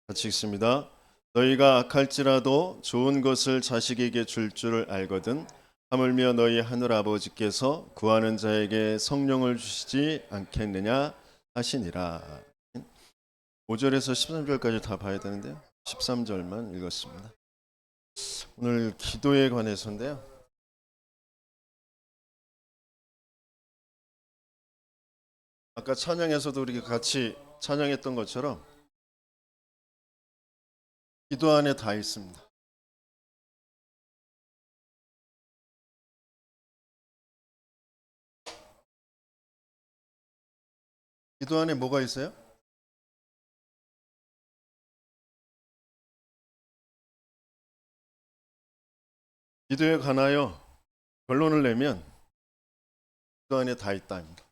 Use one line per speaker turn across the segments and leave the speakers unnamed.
같이 읽습니다. 너희가 악할지라도 좋은 것을 자식에게 줄 줄을 알거든 하물며 너희 하늘 아버지께서 구하는 자에게 성령을 주시지 않겠느냐 하시니라. 5절에서 13절까지 다 봐야 되는데요. 13절만 읽었습니다. 오늘 기도에 관해서인데요. 아까 찬양에서도 우리 같이 찬양했던 것처럼 기도 안에 다 있습니다. 기도 안에 뭐가 있어요? 기도에 관하여 결론을 내면 기도 안에 다 있다입니다.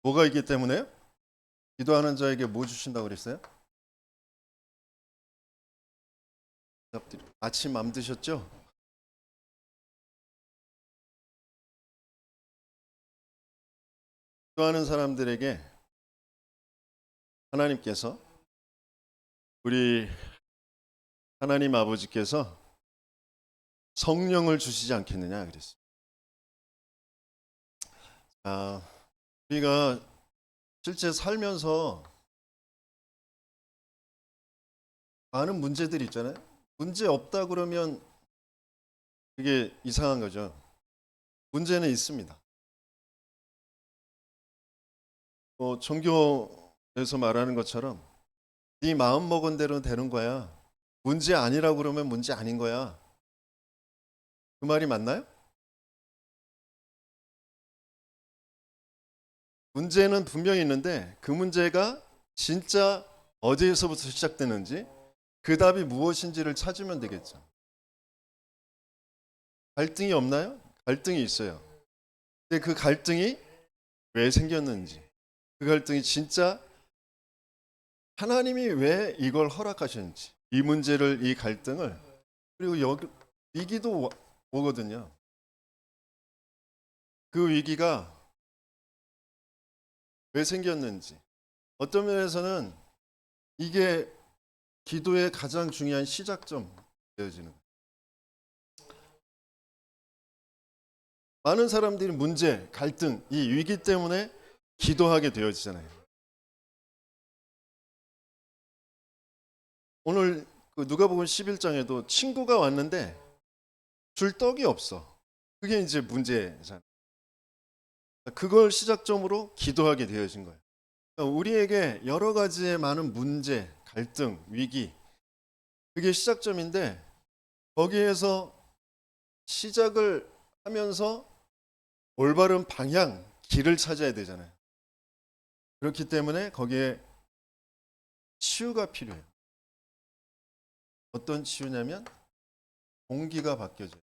뭐가 있기 때문에요? 기도하는 자에게 뭐 주신다고 그랬어요? 아침 안 드셨죠? 기도하는 사람들에게 하나님께서, 우리 하나님 아버지께서 성령을 주시지 않겠느냐 그랬어요. 우리가 실제 살면서 많은 문제들이 있잖아요. 문제 없다 그러면 그게 이상한 거죠. 문제는 있습니다. 종교에서 말하는 것처럼 네 마음 먹은 대로 되는 거야. 문제 아니라고 그러면 문제 아닌 거야. 그 말이 맞나요? 문제는 분명히 있는데 그 문제가 진짜 어디에서부터 시작되는지 그 답이 무엇인지를 찾으면 되겠죠. 갈등이 없나요? 갈등이 있어요. 근데 그 갈등이 왜 생겼는지, 그 갈등이 진짜 하나님이 왜 이걸 허락하셨는지, 이 문제를, 이 갈등을, 그리고 위기도 오거든요. 그 위기가 왜 생겼는지, 어떤 면에서는 이게 기도의 가장 중요한 시작점 되어지는 거예요. 많은 사람들이 문제, 갈등, 이 위기 때문에 기도하게 되어지잖아요. 오늘 그 누가복음 11장에도 친구가 왔는데 줄 떡이 없어. 그게 이제 문제잖아요. 그걸 시작점으로 기도하게 되어진 거예요. 그러니까 우리에게 여러 가지의 많은 문제, 갈등, 위기, 그게 시작점인데 거기에서 시작을 하면서 올바른 방향, 길을 찾아야 되잖아요. 그렇기 때문에 거기에 치유가 필요해요. 어떤 치유냐면 공기가 바뀌어져요.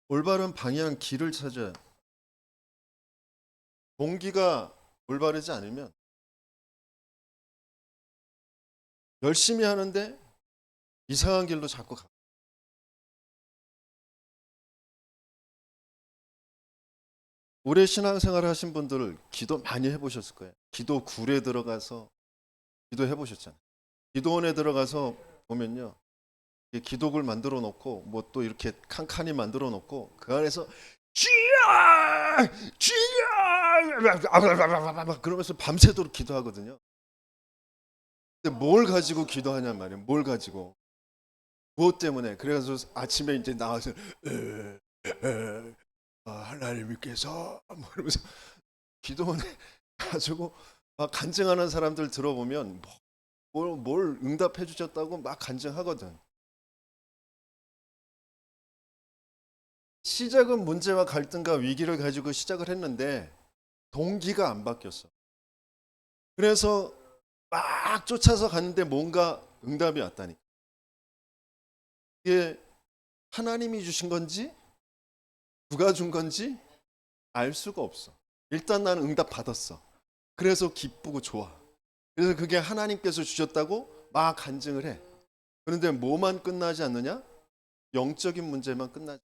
올바른 방향, 길을 찾아야 동기가 올바르지 않으면 열심히 하는데 이상한 길로 자꾸 가. 오래 신앙생활 하신 분들 기도 많이 해보셨을 거예요. 기도 굴에 들어가서 기도 해보셨잖아요. 기도원에 들어가서 보면요, 기도굴 만들어 놓고 뭐 또 이렇게 칸칸이 만들어 놓고 그 안에서 쥐야 쥐야 그러면서 밤새도록 기도하거든요. 근데 뭘 가지고 기도하냔 말이에요. 뭘 가지고, 무엇 때문에? 그래서 아침에 이제 나와서 하나님께서 뭐 이러면서 기도원에 가지고 막 간증하는 사람들 들어보면 뭘 응답해 주셨다고 막 간증하거든. 시작은 문제와 갈등과 위기를 가지고 시작을 했는데 동기가 안 바뀌었어. 그래서 막 쫓아서 갔는데 뭔가 응답이 왔다니까. 이게 하나님이 주신 건지 누가 준 건지 알 수가 없어. 일단 나는 응답 받았어. 그래서 기쁘고 좋아. 그래서 그게 하나님께서 주셨다고 막 간증을 해. 그런데 뭐만 끝나지 않느냐? 영적인 문제만 끝나지.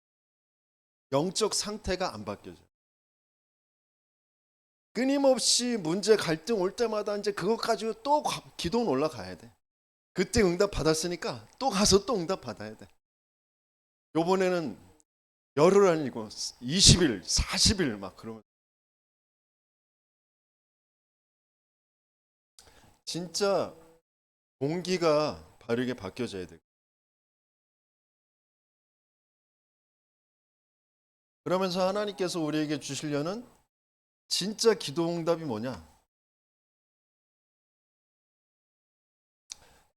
영적 상태가 안 바뀌어져. 끊임없이 문제 갈등 올 때마다 이제 그것 가지고 또 기도는 올라가야 돼. 그때 응답 받았으니까 또 가서 또 응답 받아야 돼. 요번에는 열흘 아니고 20일, 40일 막 그러면 진짜 공기가 바르게 바뀌어져야 돼. 그러면서 하나님께서 우리에게 주시려는 진짜 기도 응답이 뭐냐?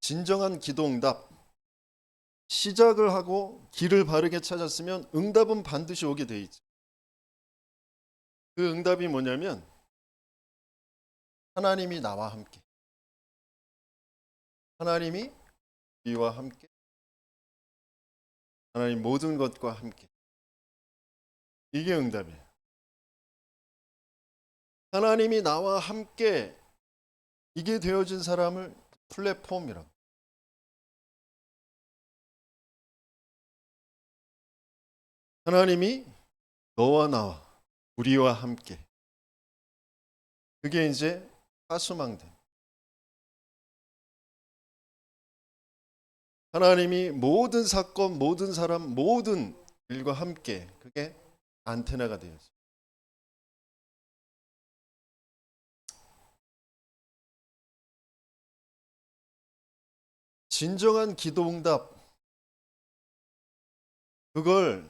진정한 기도 응답. 시작을 하고 길을 바르게 찾았으면 응답은 반드시 오게 돼 있지. 그 응답이 뭐냐면 하나님이 나와 함께. 하나님이 우리와 함께. 하나님 모든 것과 함께. 이게 응답이에요. 하나님이 나와 함께 이게 되어진 사람을 플랫폼이라고. 하나님이 너와 나와 우리와 함께. 그게 이제 파수망대. 하나님이 모든 사건, 모든 사람, 모든 일과 함께 그게 안테나가 되어져. 진정한 기도 응답 그걸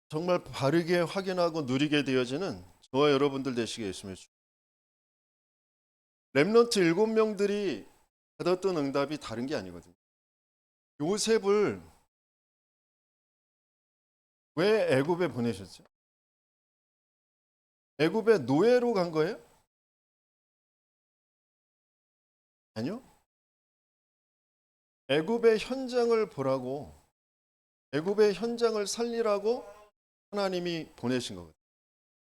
정말 바르게 확인하고 누리게 되어지는 저와 여러분들 되시겠으면 좋겠습니다. 렘넌트 7명들이 받았던 응답이 다른 게 아니거든요. 요셉을 왜 애굽에 보내셨죠? 애굽에 노예로 간 거예요? 아니요. 애굽의 현장을 보라고, 애굽의 현장을 살리라고 하나님이 보내신 거거든요.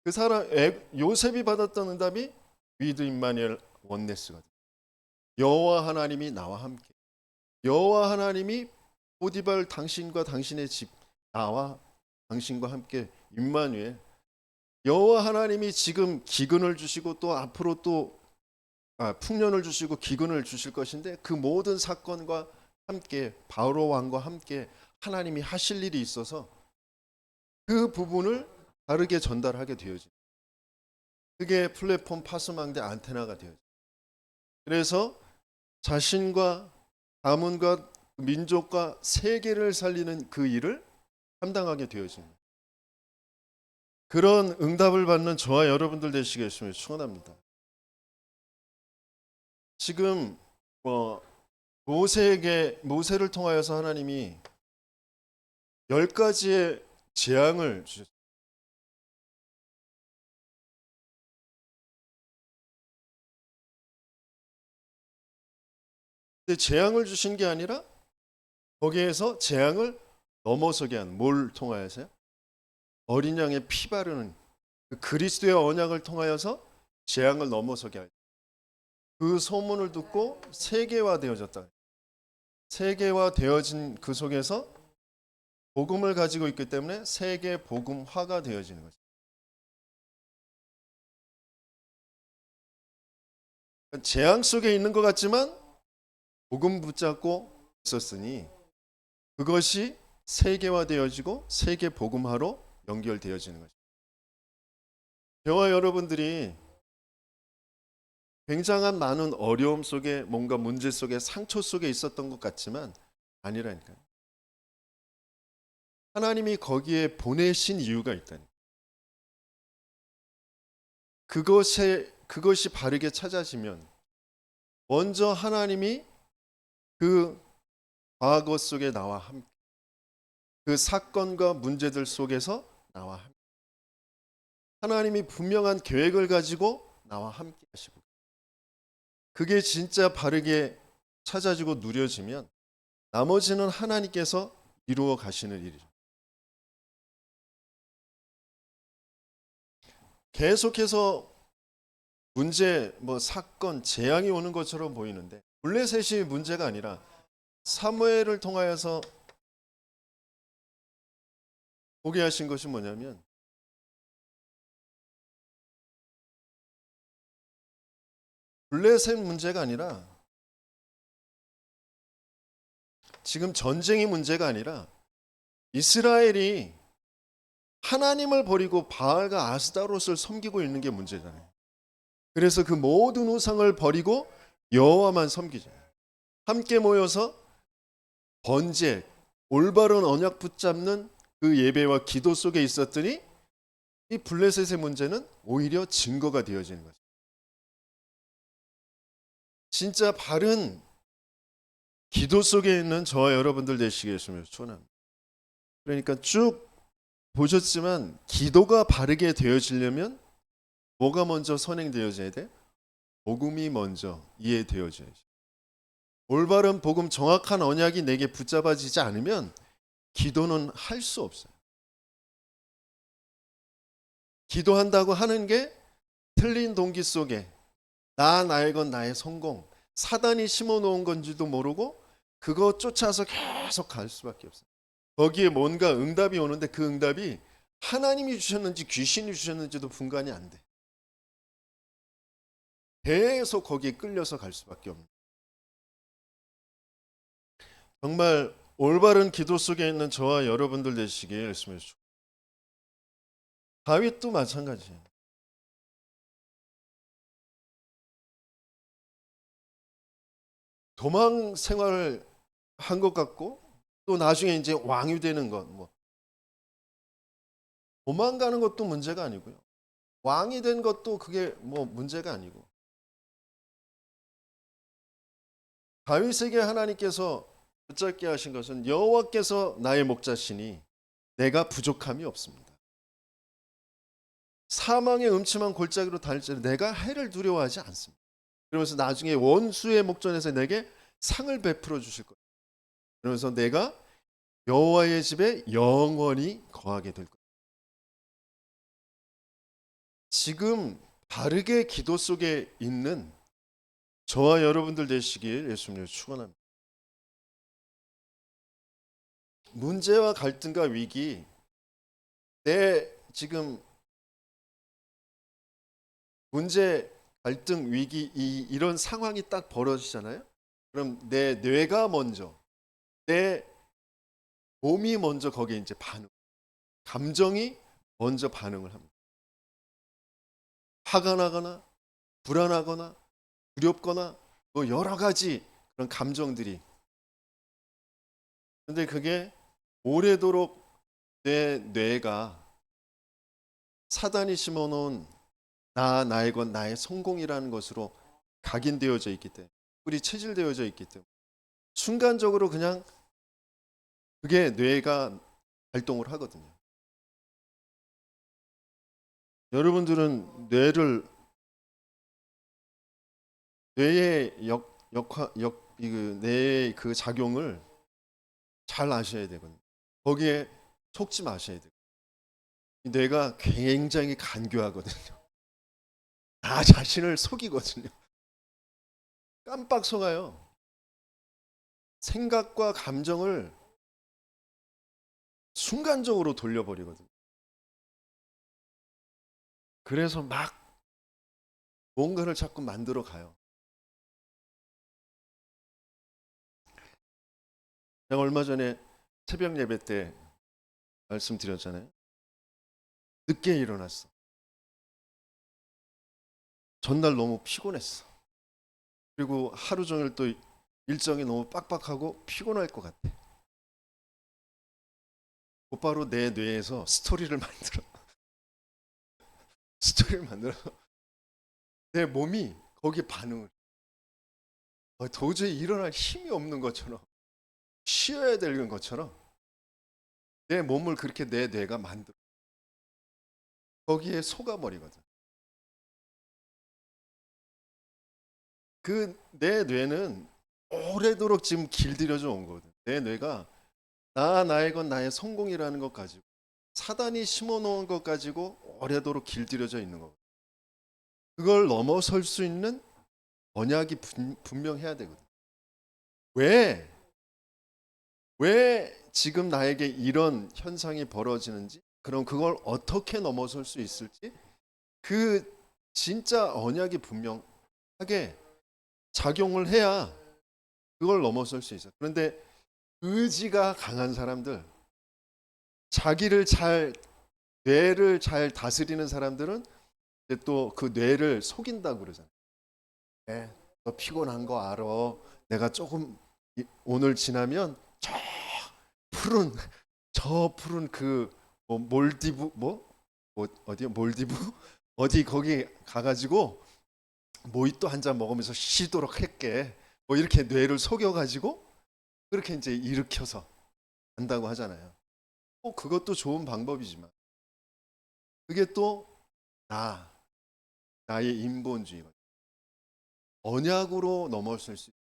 그 사람 요셉이 받았던 응답이 위드 임마누엘 원네스거든요. 여호와 하나님이 나와 함께. 여호와 하나님이 보디발 당신과 당신의 집 나와 당신과 함께 임마누엘. 여호와 하나님이 지금 기근을 주시고 또 앞으로 또 풍년을 주시고 기근을 주실 것인데 그 모든 사건과 함께 바로 왕과 함께 하나님이 하실 일이 있어서 그 부분을 다르게 전달하게 되어지. 그게 플랫폼 파수망대 안테나가 되어지. 그래서 자신과 가문과 민족과 세계를 살리는 그 일을 감당하게 되어집니다. 그런 응답을 받는 저와 여러분들 되시겠으면 축원합니다. 지금 모세를 통하여서 하나님이 10가지의 재앙을 주셨습니다. 근데 재앙을 주신 게 아니라 거기에서 재앙을 넘어서게 하는 뭘 통하여서요? 어린 양의 피 바르는 그 그리스도의 언약을 통하여서 재앙을 넘어서게 하죠. 그 소문을 듣고 세계화되어졌다. 세계화되어진 그 속에서 복음을 가지고 있기 때문에 세계 복음화가 되어지는 거죠. 재앙 속에 있는 것 같지만 복음 붙잡고 있었으니 그것이 세계화되어지고 세계 복음화로 연결되어지는 거죠. 저와 여러분들이 굉장한 많은 어려움 속에 뭔가 문제 속에 상처 속에 있었던 것 같지만 아니라니까요. 하나님이 거기에 보내신 이유가 있다니. 그것이 바르게 찾아지면 먼저 하나님이 그 과거 속에 나와 함께 그 사건과 문제들 속에서 나와 함께 하나님이 분명한 계획을 가지고 나와 함께 하시고 그게 진짜 바르게 찾아지고 누려지면 나머지는 하나님께서 이루어 가시는 일이죠. 계속해서 문제, 사건, 재앙이 오는 것처럼 보이는데 블레셋이 문제가 아니라 사무엘을 통하여서 보게 하신 것이 뭐냐면 블레셋 문제가 아니라, 지금 전쟁이 문제가 아니라 이스라엘이 하나님을 버리고 바알과 아스타롯을 섬기고 있는 게 문제잖아요. 그래서 그 모든 우상을 버리고 여호와만 섬기자. 함께 모여서 번제, 올바른 언약 붙잡는 그 예배와 기도 속에 있었더니 이 블레셋의 문제는 오히려 증거가 되어지는 거죠. 진짜 바른 기도 속에 있는 저와 여러분들 되시게 했으면 소원합니다. 그러니까 쭉 보셨지만 기도가 바르게 되어지려면 뭐가 먼저 선행되어져야 돼? 복음이 먼저 이해되어져야지. 올바른 복음, 정확한 언약이 내게 붙잡아지지 않으면 기도는 할 수 없어요. 기도한다고 하는 게 틀린 동기 속에 나의 건 나의 성공, 사단이 심어놓은 건지도 모르고 그거 쫓아서 계속 갈 수밖에 없어요. 거기에 뭔가 응답이 오는데 그 응답이 하나님이 주셨는지 귀신이 주셨는지도 분간이 안 돼. 계속 거기에 끌려서 갈 수밖에 없는. 정말 올바른 기도 속에 있는 저와 여러분들 되시길 말씀해 주시고, 다윗도 마찬가지예요. 도망 생활을 한 것 같고 또 나중에 이제 왕이 되는 것, 도망가는 것도 문제가 아니고요. 왕이 된 것도 그게 문제가 아니고, 다윗에게 하나님께서 붙잡게 하신 것은 여호와께서 나의 목자시니 내가 부족함이 없습니다. 사망의 음침한 골짜기로 달릴지라도 내가 해를 두려워하지 않습니다. 그러면서 나중에 원수의 목전에서 내게 상을 베풀어 주실 거예요. 그러면서 내가 여호와의 집에 영원히 거하게 될 거예요. 지금 바르게 기도 속에 있는 저와 여러분들 되시길 예수님을 축원합니다. 문제와 갈등과 위기, 내 지금 문제, 갈등, 위기 이런 상황이 딱 벌어지잖아요. 그럼 내 뇌가 먼저, 내 몸이 먼저 거기에 이제 감정이 먼저 반응을 합니다. 화가 나거나 불안하거나 두렵거나 여러 가지 그런 감정들이. 근데 그게 오래도록 내 뇌가 사단이 심어놓은 나의 건 나의 성공이라는 것으로 각인되어져 있기 때문에, 뿌리 체질되어져 있기 때문에 순간적으로 그냥 그게 뇌가 발동을 하거든요. 여러분들은 뇌의 뇌의 그 작용을 잘 아셔야 되거든요. 거기에 속지 마셔야 돼요. 뇌가 굉장히 간교하거든요. 나 자신을 속이거든요. 깜빡 속아요. 생각과 감정을 순간적으로 돌려버리거든요. 그래서 막 뭔가를 자꾸 만들어 가요. 제가 얼마 전에 새벽 예배 때 말씀드렸잖아요. 늦게 일어났어. 전날 너무 피곤했어. 그리고 하루 종일 또 일정이 너무 빡빡하고 피곤할 것 같아. 곧바로 내 뇌에서 스토리를 만들어 내 몸이 거기에 반응을. 도저히 일어날 힘이 없는 것처럼, 쉬어야 되는 것처럼 내 몸을 그렇게 내 뇌가 만들어. 거기에 속아버리거든. 그 내 뇌는 오래도록 지금 길들여져 온 거거든. 내 뇌가 나의 건 나의 성공이라는 것 가지고, 사단이 심어놓은 것 가지고 오래도록 길들여져 있는 거거든. 그걸 넘어설 수 있는 언약이 분명해야 되거든. 왜 지금 나에게 이런 현상이 벌어지는지, 그럼 그걸 어떻게 넘어설 수 있을지, 그 진짜 언약이 분명해야 작용을 해야 그걸 넘어설 수 있어요. 그런데 의지가 강한 사람들, 뇌를 잘 다스리는 사람들은 또 그 뇌를 속인다고 그러잖아요. 네, 너 피곤한 거 알아. 내가 조금 오늘 지나면 푸른 저 푸른 몰디브 어디요? 몰디브 어디 거기 가가지고 모히또 한 잔 먹으면서 쉬도록 할게. 이렇게 뇌를 속여가지고 그렇게 이제 일으켜서 한다고 하잖아요. 그것도 좋은 방법이지만 그게 또 나의 인본주의거든요. 언약으로 넘어설 수 있어요.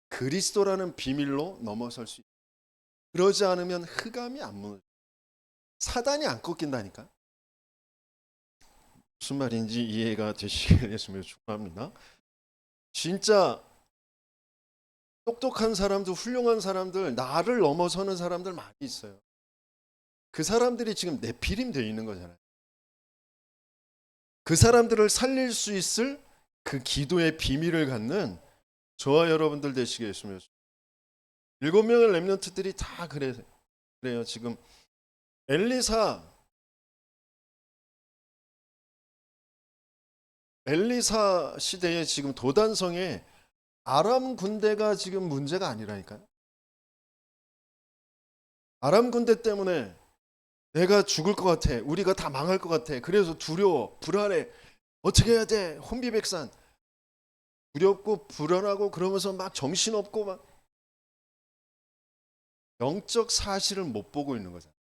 그리스도라는 비밀로 넘어설 수 있어요. 그러지 않으면 흑암이 안 무너져요. 사단이 안 꺾인다니까. 무슨 말인지 이해가 되시길 예수님을 축복합니다. 진짜 똑똑한 사람들, 훌륭한 사람들, 나를 넘어서는 사람들 많이 있어요. 그 사람들이 지금 네피림 되어 있는 거잖아요. 그 사람들을 살릴 수 있을 그 기도의 비밀을 갖는 저와 여러분들 되시게 예수님을 7명의 렘넌트들이 다 그래요. 지금 엘리사 시대에 지금 도단성에 아람 군대가 지금 문제가 아니라니까요. 아람 군대 때문에 내가 죽을 것 같아. 우리가 다 망할 것 같아. 그래서 두려워, 불안해. 어떻게 해야 돼? 혼비백산. 두렵고 불안하고 그러면서 막 정신없고 막 영적 사실을 못 보고 있는 거잖아요.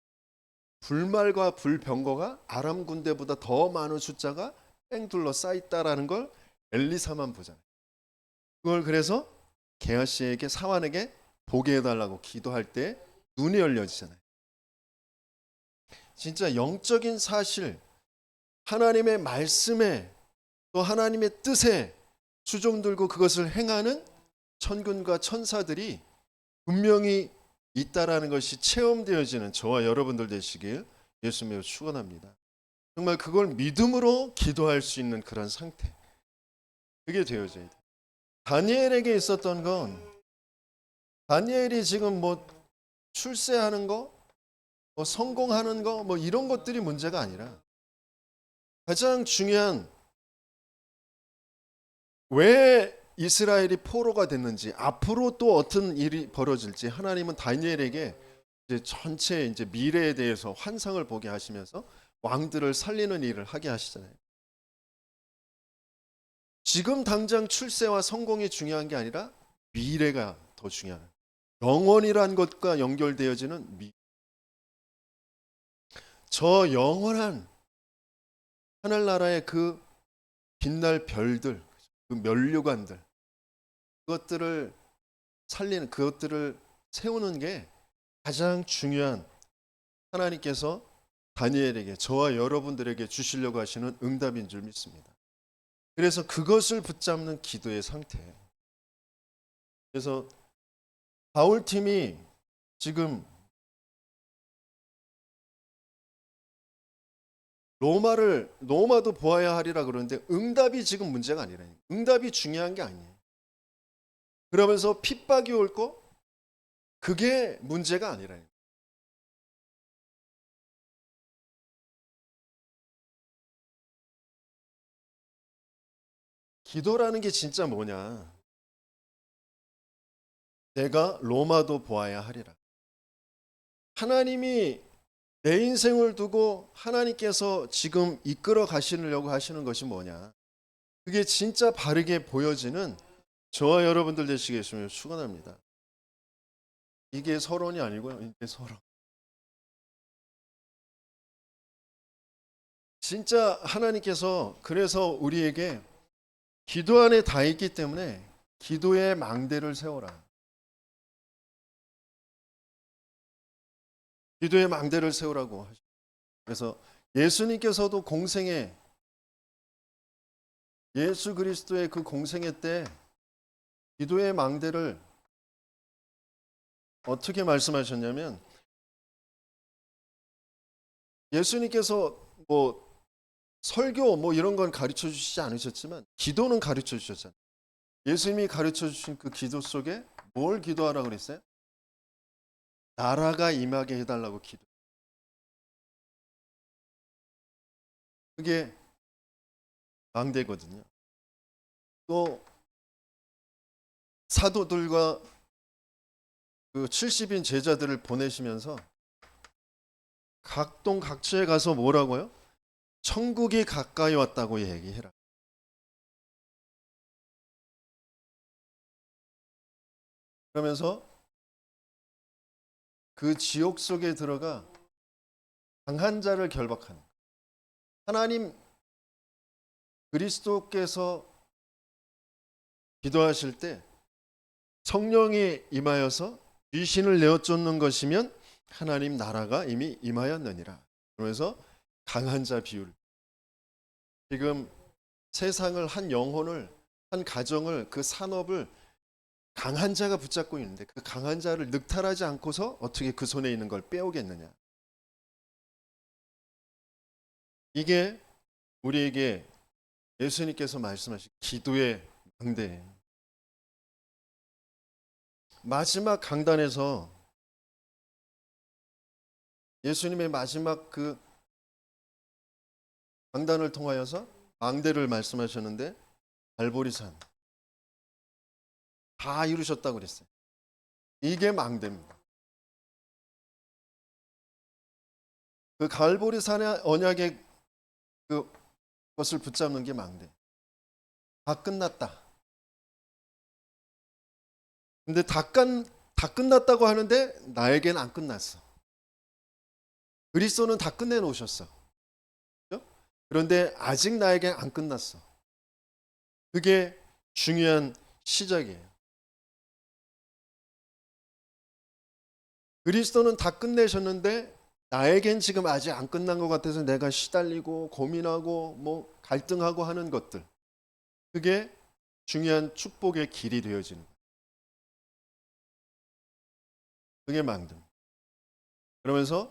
불말과 불병거가 아람 군대보다 더 많은 숫자가 뺑둘러 쌓였다라는 걸 엘리사만 보잖아요. 그걸 그래서 게하시에게 사환에게 보게 해달라고 기도할 때 눈이 열려지잖아요. 진짜 영적인 사실, 하나님의 말씀에 또 하나님의 뜻에 수종 들고 그것을 행하는 천군과 천사들이 분명히 있다라는 것이 체험되어지는 저와 여러분들 되시길 예수님을 축원합니다. 정말 그걸 믿음으로 기도할 수 있는 그런 상태, 그게 되어져야 돼요. 다니엘에게 있었던 건 다니엘이 지금 출세하는 거, 성공하는 거, 이런 것들이 문제가 아니라 가장 중요한 왜 이스라엘이 포로가 됐는지, 앞으로 또 어떤 일이 벌어질지 하나님은 다니엘에게 이제 전체 이제 미래에 대해서 환상을 보게 하시면서 왕들을 살리는 일을 하게 하시잖아요. 지금 당장 출세와 성공이 중요한 게 아니라 미래가 더 중요한, 영원이란 것과 연결되어지는 저 영원한 하늘나라의 그 빛날 별들, 그 면류관들, 그것들을 살리는, 그것들을 세우는 게 가장 중요한, 하나님께서 다니엘에게, 저와 여러분들에게 주시려고 하시는 응답인 줄 믿습니다. 그래서 그것을 붙잡는 기도의 상태예요. 그래서 바울팀이 지금 로마도 보아야 하리라 그러는데 응답이 지금 문제가 아니라니까. 응답이 중요한 게 아니에요. 그러면서 핍박이 올 거, 그게 문제가 아니라니까. 기도라는 게 진짜 뭐냐? 내가 로마도 보아야 하리라. 하나님이 내 인생을 두고 하나님께서 지금 이끌어 가시려고 하시는 것이 뭐냐? 그게 진짜 바르게 보여지는 저와 여러분들 되시겠으면 축원합니다. 이게 서론이 아니고요. 이게 서론. 진짜 하나님께서 그래서 우리에게 기도 안에 다 있기 때문에 기도의 망대를 세워라. 기도의 망대를 세우라고 하시죠. 그래서 예수님께서도 공생애, 예수 그리스도의 그 공생애 때 기도의 망대를 어떻게 말씀하셨냐면, 예수님께서 설교 이런 건 가르쳐 주시지 않으셨지만 기도는 가르쳐 주셨잖아요. 예수님이 가르쳐 주신 그 기도 속에 뭘 기도하라고 그랬어요? 나라가 임하게 해달라고 기도. 그게 망대거든요. 또 사도들과 그 70인 제자들을 보내시면서 각동 각처에 가서 뭐라고요? 천국이 가까이 왔다고 얘기해라. 그러면서 그 지옥 속에 들어가 강한 자를 결박하는 거예요. 하나님 그리스도께서 기도하실 때 성령이 임하여서 귀신을 내어 쫓는 것이면 하나님 나라가 이미 임하였느니라. 그러면서 강한 자 비율. 지금 세상을 한 영혼을 한 가정을 그 산업을 강한 자가 붙잡고 있는데 그 강한 자를 늑탈하지 않고서 어떻게 그 손에 있는 걸 빼오겠느냐. 이게 우리에게 예수님께서 말씀하신 기도의 망대예요. 마지막 강단에서 예수님의 마지막 그 강단을 통하여서 망대를 말씀하셨는데 갈보리산 다 이루셨다고 그랬어요. 이게 망대입니다. 그 갈보리산의 언약의 그것을 붙잡는 게 망대. 다 끝났다. 근데 다 끝났다고 하는데 나에겐 안 끝났어. 그리스도는 다 끝내놓으셨어. 그렇죠? 그런데 아직 나에겐 안 끝났어. 그게 중요한 시작이에요. 그리스도는 다 끝내셨는데 나에겐 지금 아직 안 끝난 것 같아서 내가 시달리고 고민하고 뭐 갈등하고 하는 것들. 그게 중요한 축복의 길이 되어지는 거예요. 그게 망대. 그러면서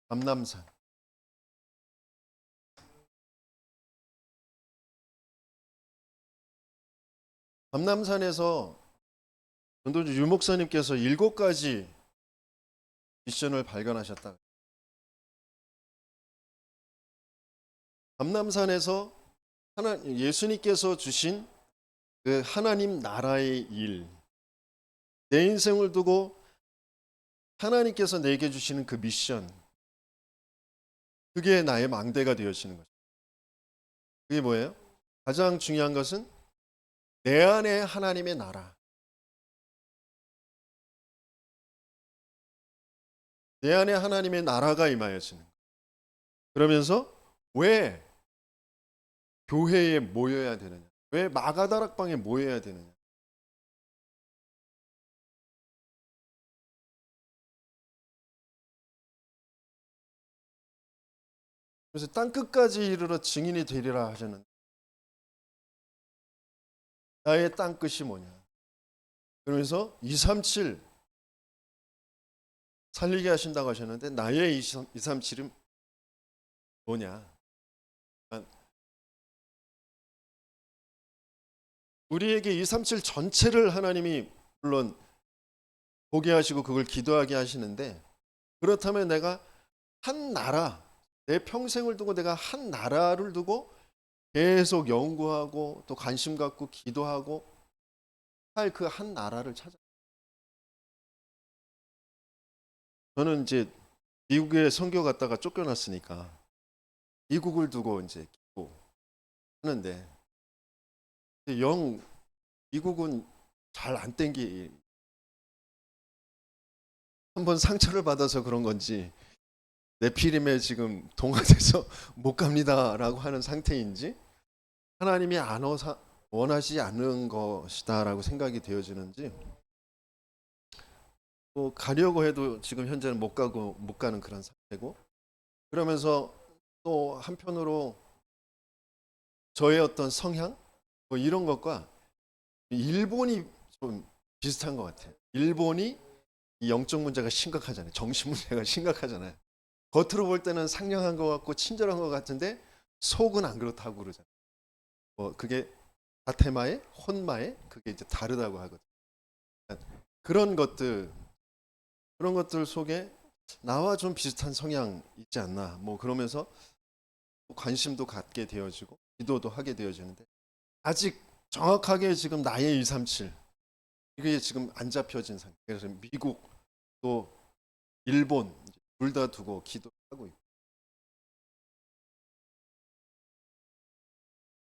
감람산. 감람산에서 전도주 유 목사님께서 7가지 미션을 발견하셨다. 감람산에서 예수님께서 주신 그 하나님 나라의 일, 내 인생을 두고 하나님께서 내게 주시는 그 미션, 그게 나의 망대가 되어지는 거죠. 그게 뭐예요? 가장 중요한 것은 내 안에 하나님의 나라, 내 안에 하나님의 나라가 임하여지는 거예요. 그러면서 왜 교회에 모여야 되느냐? 왜 마가다락방에 모여야 되느냐? 그래서 땅 끝까지 이르러 증인이 되리라 하셨는데 나의 땅 끝이 뭐냐? 그러면서 237 살리게 하신다고 하셨는데 나의 237은 뭐냐? 우리에게 237 전체를 하나님이 물론 보게 하시고 그걸 기도하게 하시는데 그렇다면 내가 한 나라, 내 평생을 두고 내가 한 나라를 두고 계속 연구하고 또 관심 갖고 기도하고 할 그 한 나라를 찾아. 저는 이제 미국에 선교 갔다가 쫓겨났으니까 미국을 두고 이제 기도하는데 영 미국은 잘 안 땡기. 한번 상처를 받아서 그런 건지 네피림에 지금 동화돼서 못 갑니다라고 하는 상태인지 하나님이 원하지 않는 것이다라고 생각이 되어지는지 또 가려고 해도 지금 현재는 못 가는 그런 상태고 그러면서 또 한편으로 저의 어떤 성향 뭐 이런 것과 일본이 좀 비슷한 것 같아요. 일본이 이 영적 문제가 심각하잖아요. 정신 문제가 심각하잖아요. 겉으로 볼 때는 상냥한 것 같고 친절한 것 같은데 속은 안 그렇다고 그러잖아요. 그게 다테마의 혼마의 그게 이제 다르다고 하거든요. 그런 것들 속에 나와 좀 비슷한 성향 있지 않나 뭐 그러면서 관심도 갖게 되어지고 기도도 하게 되어지는데 아직 정확하게 지금 나의 237 이게 지금 안 잡혀진 상태. 그래서 미국 또 일본 둘 다 두고 기도하고 있고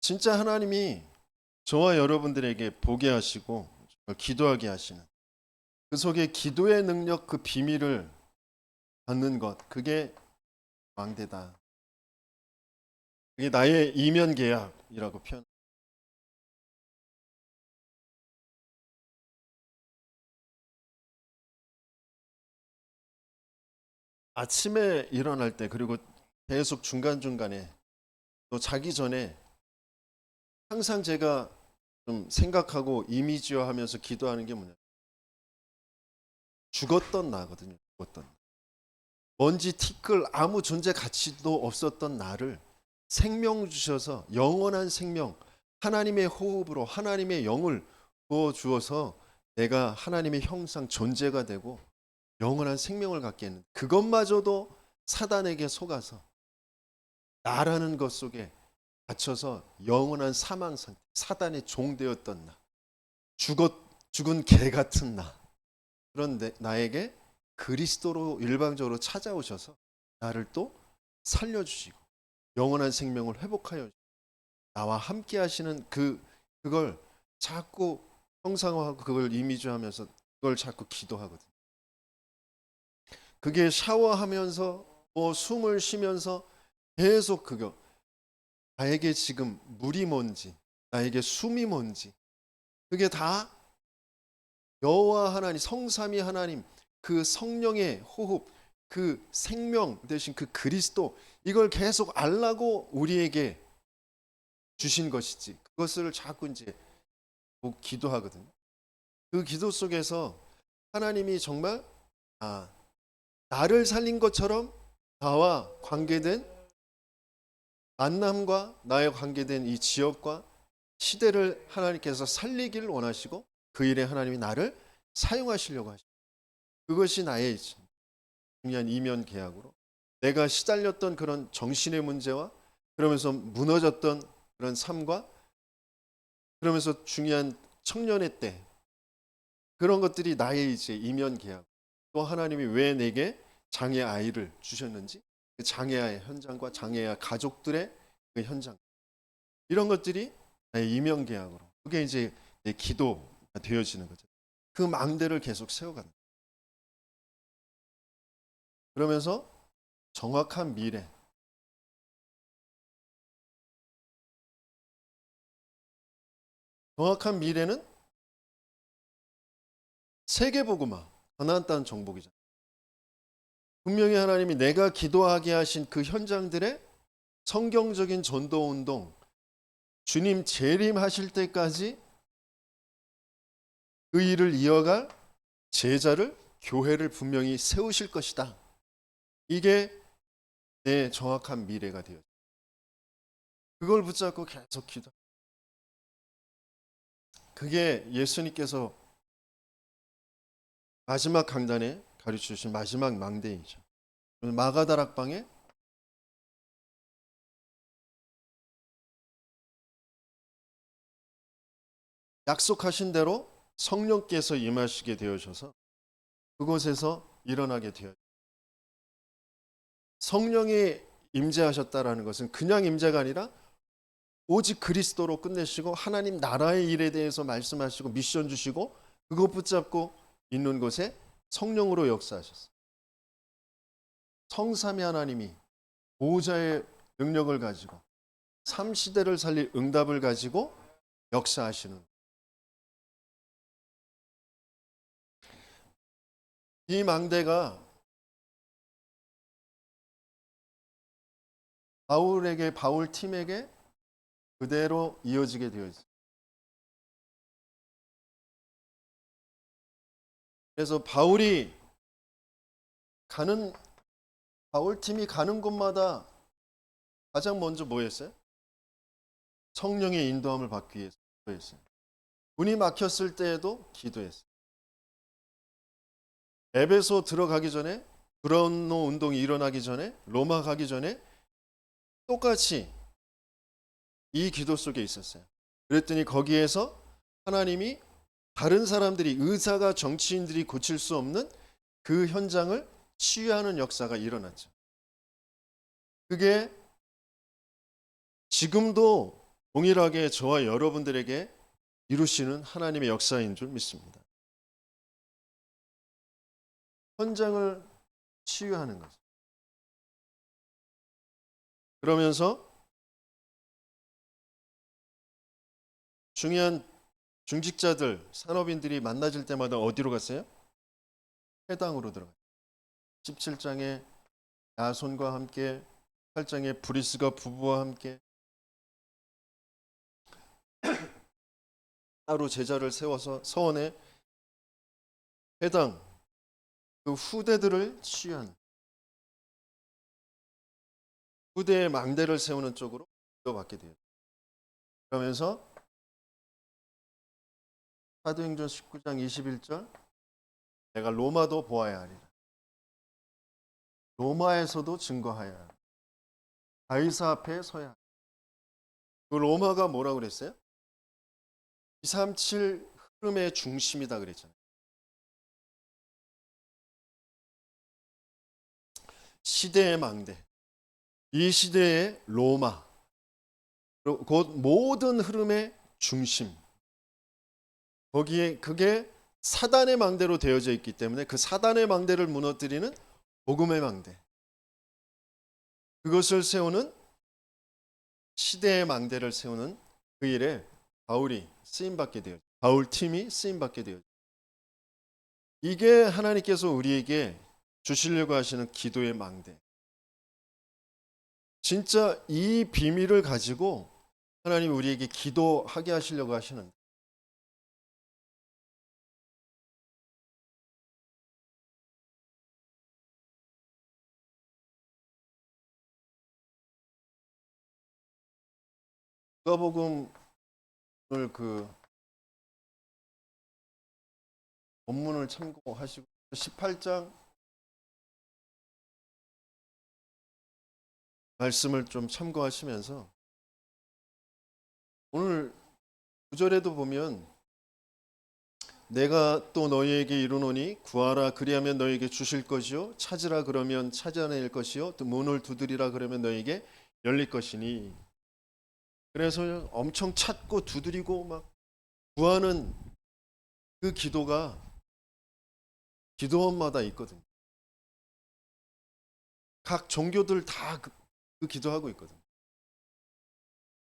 진짜 하나님이 저와 여러분들에게 보게 하시고 기도하게 하시는 그 속에 기도의 능력 그 비밀을 받는 것 그게 왕대다. 그게 나의 이면 계약이라고 표현. 아침에 일어날 때 그리고 계속 중간중간에 또 자기 전에 항상 제가 좀 생각하고 이미지화하면서 기도하는 게 뭐냐. 죽었던 나거든요. 죽었던. 먼지 티끌 아무 존재 가치도 없었던 나를 생명 주셔서 영원한 생명 하나님의 호흡으로 하나님의 영을 부어 주어서 내가 하나님의 형상 존재가 되고 영원한 생명을 갖게 했는 그것마저도 사단에게 속아서 나라는 것 속에 갇혀서 영원한 사망 상태 사단의 종 되었던 나 죽은 개 같은 나 그런 나에게 그리스도로 일방적으로 찾아오셔서 나를 또 살려주시고 영원한 생명을 회복하여 나와 함께 하시는 그걸 자꾸 형상화하고 그걸 이미지하면서 그걸 자꾸 기도하거든요. 그게 샤워하면서 뭐 숨을 쉬면서 계속 그거 나에게 지금 물이 뭔지 나에게 숨이 뭔지 그게 다 여호와 하나님 성삼위 하나님 그 성령의 호흡 그 생명 대신 그 그리스도 이걸 계속 알라고 우리에게 주신 것이지 그것을 자꾸 이제 기도하거든요. 그 기도 속에서 하나님이 정말 나를 살린 것처럼 나와 관계된 만남과 나의 관계된 이 지역과 시대를 하나님께서 살리기를 원하시고 그 일에 하나님이 나를 사용하시려고 하십니다. 그것이 나의 중요한 이면 계약으로 내가 시달렸던 그런 정신의 문제와 그러면서 무너졌던 그런 삶과 그러면서 중요한 청년의 때 그런 것들이 나의 이제 이면 계약 또 하나님이 왜 내게 장애 아이를 주셨는지 그 장애 아이 현장과 장애 아이 가족들의 그 현장 이런 것들이 나의 이면 계약으로 그게 이제 내 기도가 되어지는 거죠. 그 망대를 계속 세워가는 그러면서 정확한 미래는 세계복음화 가나안 땅 정복이잖아요. 분명히 하나님이 내가 기도하게 하신 그 현장들의 성경적인 전도운동 주님 재림하실 때까지 그 일을 이어갈 제자를 교회를 분명히 세우실 것이다. 이게 내 정확한 미래가 되어요. 그걸 붙잡고 계속 기도. 그게 예수님께서 마지막 강단에 가르쳐 주신 마지막 망대이죠. 마가다락방에 약속하신 대로 성령께서 임하시게 되어셔서 그곳에서 일어나게 되어요. 성령이 임재하셨다라는 것은 그냥 임재가 아니라 오직 그리스도로 끝내시고 하나님 나라의 일에 대해서 말씀하시고 미션 주시고 그것 붙잡고 있는 곳에 성령으로 역사하셨어요. 성삼위 하나님이 보호자의 능력을 가지고 삶 시대를 살릴 응답을 가지고 역사하시는 이 망대가 바울 팀에게 그대로 이어지게 되어 있어요. 그래서 바울 팀이 가는 곳마다 가장 먼저 뭐 했어요? 성령의 인도함을 받기 위해서 기도했어요. 문이 막혔을 때에도 기도했어요. 에베소 들어가기 전에, 브라운로 운동이 일어나기 전에, 로마 가기 전에 똑같이 이 기도 속에 있었어요. 그랬더니 거기에서 하나님이 다른 사람들이, 의사가, 정치인들이 고칠 수 없는 그 현장을 치유하는 역사가 일어났죠. 그게 지금도 동일하게 저와 여러분들에게 이루시는 하나님의 역사인 줄 믿습니다. 현장을 치유하는 거죠. 그러면서 중요한 중직자들, 산업인들이 만나질 때마다 어디로 갔어요? 회당으로 들어가요. 17장에 야손과 함께, 8장에 브리스가 부부와 함께 따로 제자를 세워서 서원에 회당, 그 후대들을 치유한, 후대의 망대를 세우는 쪽으로 이어받게 돼요. 그러면서 사도행전 19장 21절, 내가 로마도 보아야 하리라. 로마에서도 증거하여야 하리라. 가이사 앞에 서야 하리라. 그 로마가 뭐라고 그랬어요? 237 흐름의 중심이다 그랬잖아요. 시대의 망대, 이 시대의 로마, 곧 모든 흐름의 중심, 거기에 그게 사단의 망대로 되어져 있기 때문에 그 사단의 망대를 무너뜨리는 복음의 망대, 그것을 세우는, 시대의 망대를 세우는 그 일에 바울이 쓰임받게 되었죠. 바울 팀이 쓰임받게 되었죠. 이게 하나님께서 우리에게 주시려고 하시는 기도의 망대. 진짜 이 비밀을 가지고 하나님 우리에게 기도하게 하시려고 하시는, 누가복음을 그 본문을 참고하시고 18장 말씀을 좀 참고하시면서 오늘 9절에도 보면 내가 또 너희에게 이르노니 구하라 그리하면 너희에게 주실 것이요 찾으라 그러면 찾아낼 것이요 또 문을 두드리라 그러면 너희에게 열릴 것이니, 그래서 엄청 찾고 두드리고 막 구하는 그 기도가 기도원마다 있거든요. 각 종교들 다 그 기도하고 있거든요.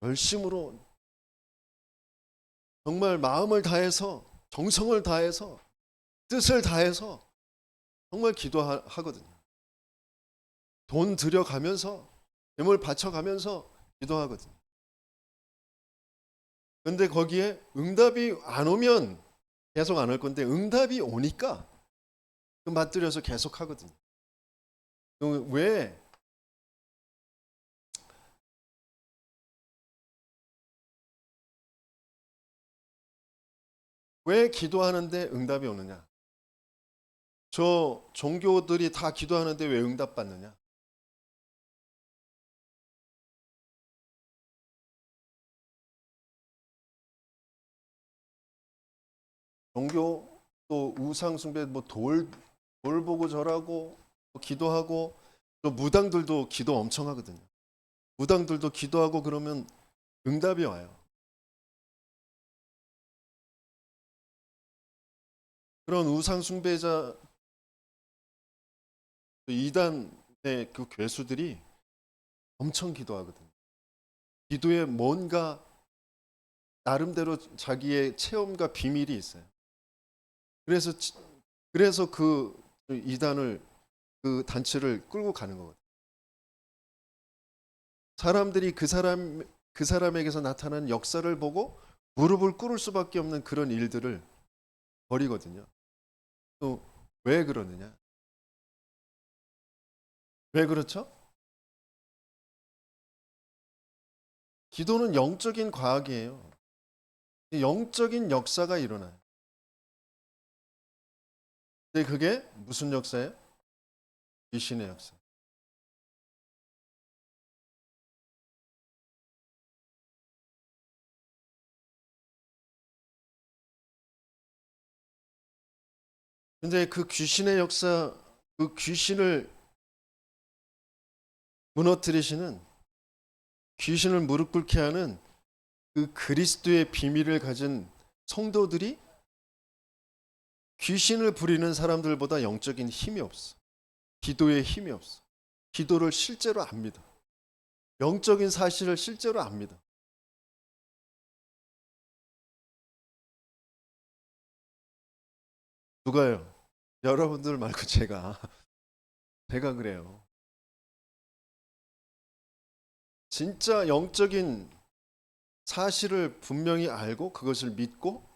열심으로 정말 마음을 다해서, 정성을 다해서, 뜻을 다해서 정말 기도하거든요. 돈 들여가면서, 힘을 바쳐가면서 기도하거든요. 근데 거기에 응답이 안 오면 계속 안 할 건데, 응답이 오니까 그 맛들여서 계속 하거든요. 왜? 왜 기도하는데 응답이 오느냐? 저 종교들이 다 기도하는데 왜 응답 받느냐? 종교 또 우상 숭배, 뭐 돌 보고 절하고 또 기도하고, 또 무당들도 기도 엄청 하거든요. 무당들도 기도하고 그러면 응답이 와요. 그런 우상 숭배자, 이단의 그 괴수들이 엄청 기도하거든요. 기도에 뭔가 나름대로 자기의 체험과 비밀이 있어요. 그래서 그 이단을, 그 단체를 끌고 가는 거거든요. 사람들이 그 사람에게서 나타난 역사를 보고 무릎을 꿇을 수밖에 없는 그런 일들을 벌이거든요. 또 왜 그러느냐? 왜 그렇죠? 기도는 영적인 과학이에요. 영적인 역사가 일어나요. 근데 그게 무슨 역사예요? 귀신의 역사. 근데 그 귀신의 역사, 그 귀신을 무너뜨리시는, 귀신을 무릎 꿇게 하는 그 그리스도의 비밀을 가진 성도들이 귀신을 부리는 사람들보다 영적인 힘이 없어. 기도에 힘이 없어. 기도를 실제로 압니다. 영적인 사실을 실제로 압니다. 누가요? 여러분들 말고 제가 그래요. 진짜 영적인 사실을 분명히 알고 그것을 믿고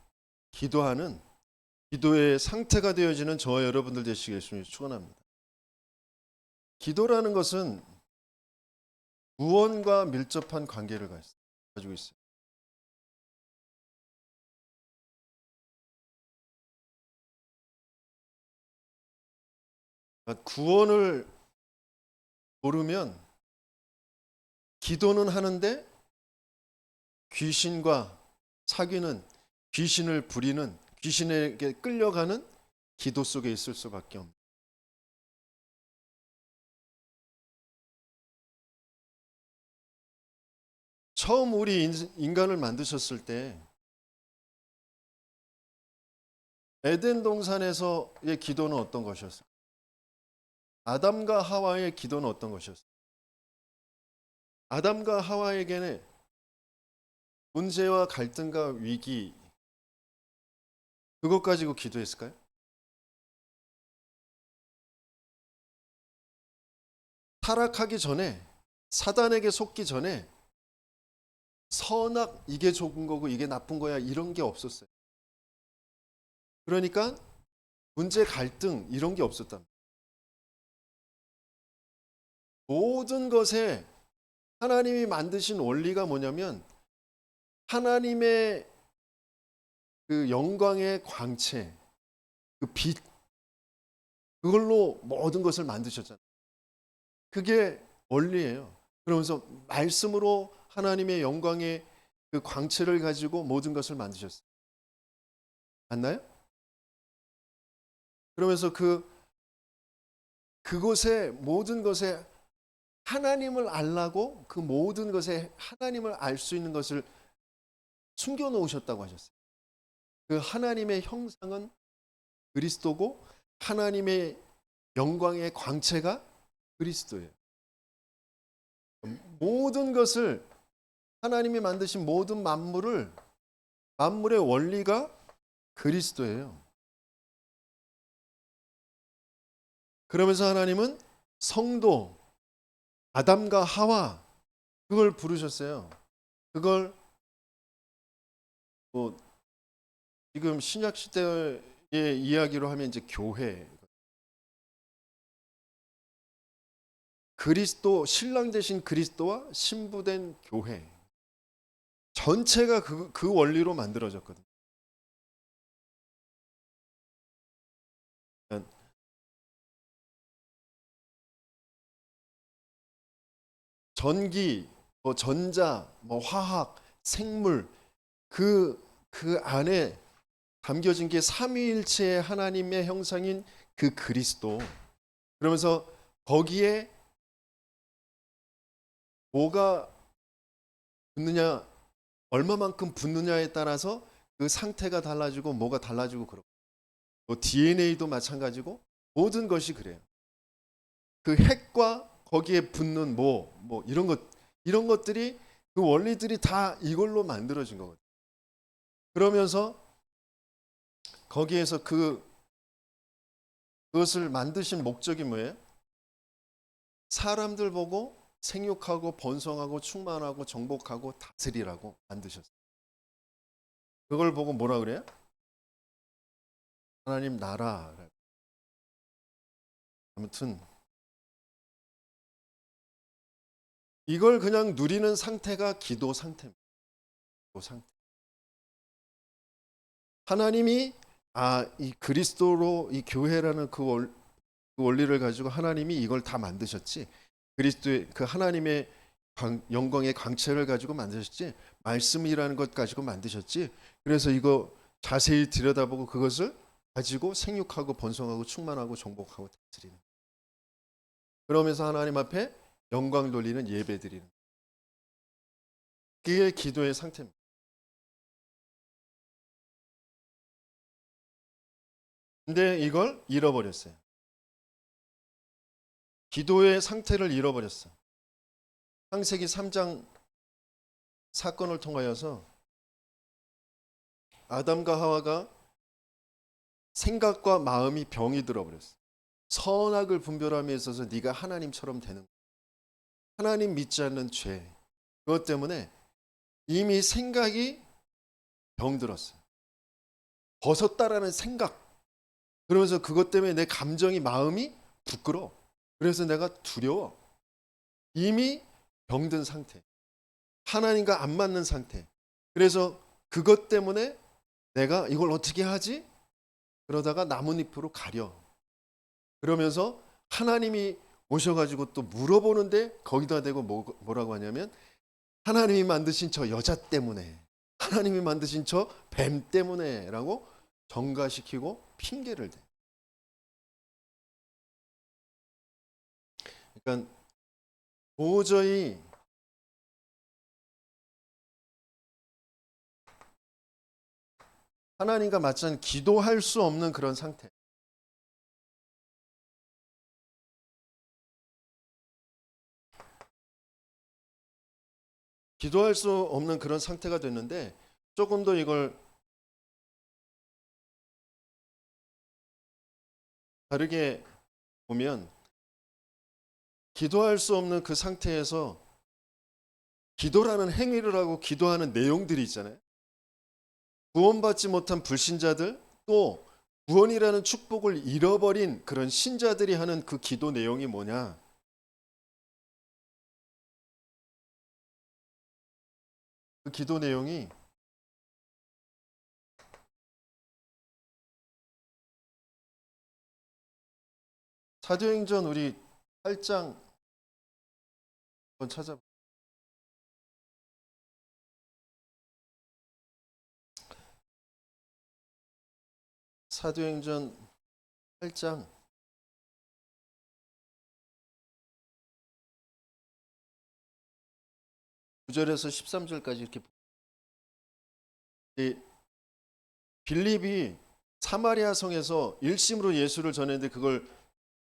기도하는, 기도의 상태가 되어지는 저와 여러분들 되시길 예수님이 축원합니다. 기도라는 것은 구원과 밀접한 관계를 가지고 있어요. 그러니까 구원을 모르면 기도는 하는데 귀신과 사귀는, 귀신을 부리는, 귀신에게 끌려가는 기도 속에 있을 수밖에 없는. 처음 우리 인간을 만드셨을 때 에덴 동산에서의 기도는 어떤 것이었어요? 아담과 하와의 기도는 어떤 것이었어요? 아담과 하와에게는 문제와 갈등과 위기, 그것 가지고 기도했을까요? 타락하기 전에, 사단에게 속기 전에 선악, 이게 좋은 거고 이게 나쁜 거야, 이런 게 없었어요. 그러니까 문제, 갈등 이런 게 없었다. 모든 것에 하나님이 만드신 원리가 뭐냐면 하나님의 그 영광의 광채, 그 빛, 그걸로 모든 것을 만드셨잖아요. 그게 원리예요. 그러면서 말씀으로 하나님의 영광의 그 광채를 가지고 모든 것을 만드셨어요. 맞나요? 그러면서 그곳에 모든 것에 하나님을 알라고, 그 모든 것에 하나님을 알 수 있는 것을 숨겨 놓으셨다고 하셨어요. 그 하나님의 형상은 그리스도고 하나님의 영광의 광채가 그리스도예요. 모든 것을, 하나님이 만드신 모든 만물의 원리가 그리스도예요. 그러면서 하나님은 성도 아담과 하와, 그걸 부르셨어요. 그걸 뭐 지금 신약 시대의 이야기로 하면 이제 교회, 그리스도, 신랑 되신 그리스도와 신부된 교회 전체가 그 원리로 만들어졌거든요. 그러니까 전기, 뭐 전자, 뭐 화학, 생물, 그 안에 담겨진 게 삼위일체의 하나님의 형상인 그 그리스도. 그러면서 거기에 뭐가 붙느냐, 얼마만큼 붙느냐에 따라서 그 상태가 달라지고 뭐가 달라지고 그렇고, 뭐 DNA도 마찬가지고 모든 것이 그래요. 그 핵과 거기에 붙는 뭐 이런 것들이, 그 원리들이 다 이걸로 만들어진 거거든요. 그러면서 거기에서 그것을 만드신 목적이 뭐예요? 사람들 보고 생육하고 번성하고 충만하고 정복하고 다스리라고 만드셨어요. 그걸 보고 뭐라 그래요? 하나님 나라. 아무튼 이걸 그냥 누리는 상태가 기도 상태입니다. 기도 상태. 하나님이 이 그리스도로 이 교회라는 그 원리를 가지고 하나님이 이걸 다 만드셨지. 그리스도의 그 하나님의 영광의 광채를 가지고 만드셨지. 말씀이라는 것 가지고 만드셨지. 그래서 이거 자세히 들여다보고 그것을 가지고 생육하고 번성하고 충만하고 정복하고 다스리는. 그러면서 하나님 앞에 영광 돌리는 예배 드리는. 그게 기도의 상태입니다. 근데 이걸 잃어버렸어요. 기도의 상태를 잃어버렸어. 창세기 3장 사건을 통하여서 아담과 하와가 생각과 마음이 병이 들어버렸어. 선악을 분별함에 있어서 네가 하나님처럼 되는 거야. 하나님 믿지 않는 죄. 그것 때문에 이미 생각이 병들었어요. 벗었다라는 생각. 그러면서 그것 때문에 내 감정이 마음이 부끄러워. 그래서 내가 두려워. 이미 병든 상태. 하나님과 안 맞는 상태. 그래서 그것 때문에 내가 이걸 어떻게 하지? 그러다가 나뭇잎으로 가려. 그러면서 하나님이 오셔가지고 또 물어보는데 거기다 대고 뭐라고 하냐면 하나님이 만드신 저 여자 때문에, 하나님이 만드신 저 뱀 때문에 라고 정가시키고 핑계를 대. 그러니까 도저히 하나님과 맞지 않는 기도할 수 없는 그런 상태. 기도할 수 없는 그런 상태가 됐는데 조금 더 이걸 다르게 보면 기도할 수 없는 그 상태에서 기도라는 행위를 하고 기도하는 내용들이 있잖아요. 구원받지 못한 불신자들 또 구원이라는 축복을 잃어버린 그런 신자들이 하는 그 기도 내용이 뭐냐? 그 기도 내용이 사도행전 우리 8장 한번 찾아봐. 사도행전 8장 9절에서 13절까지 이렇게 빌립이 사마리아 성에서 일심으로 예수를 전했는데 그걸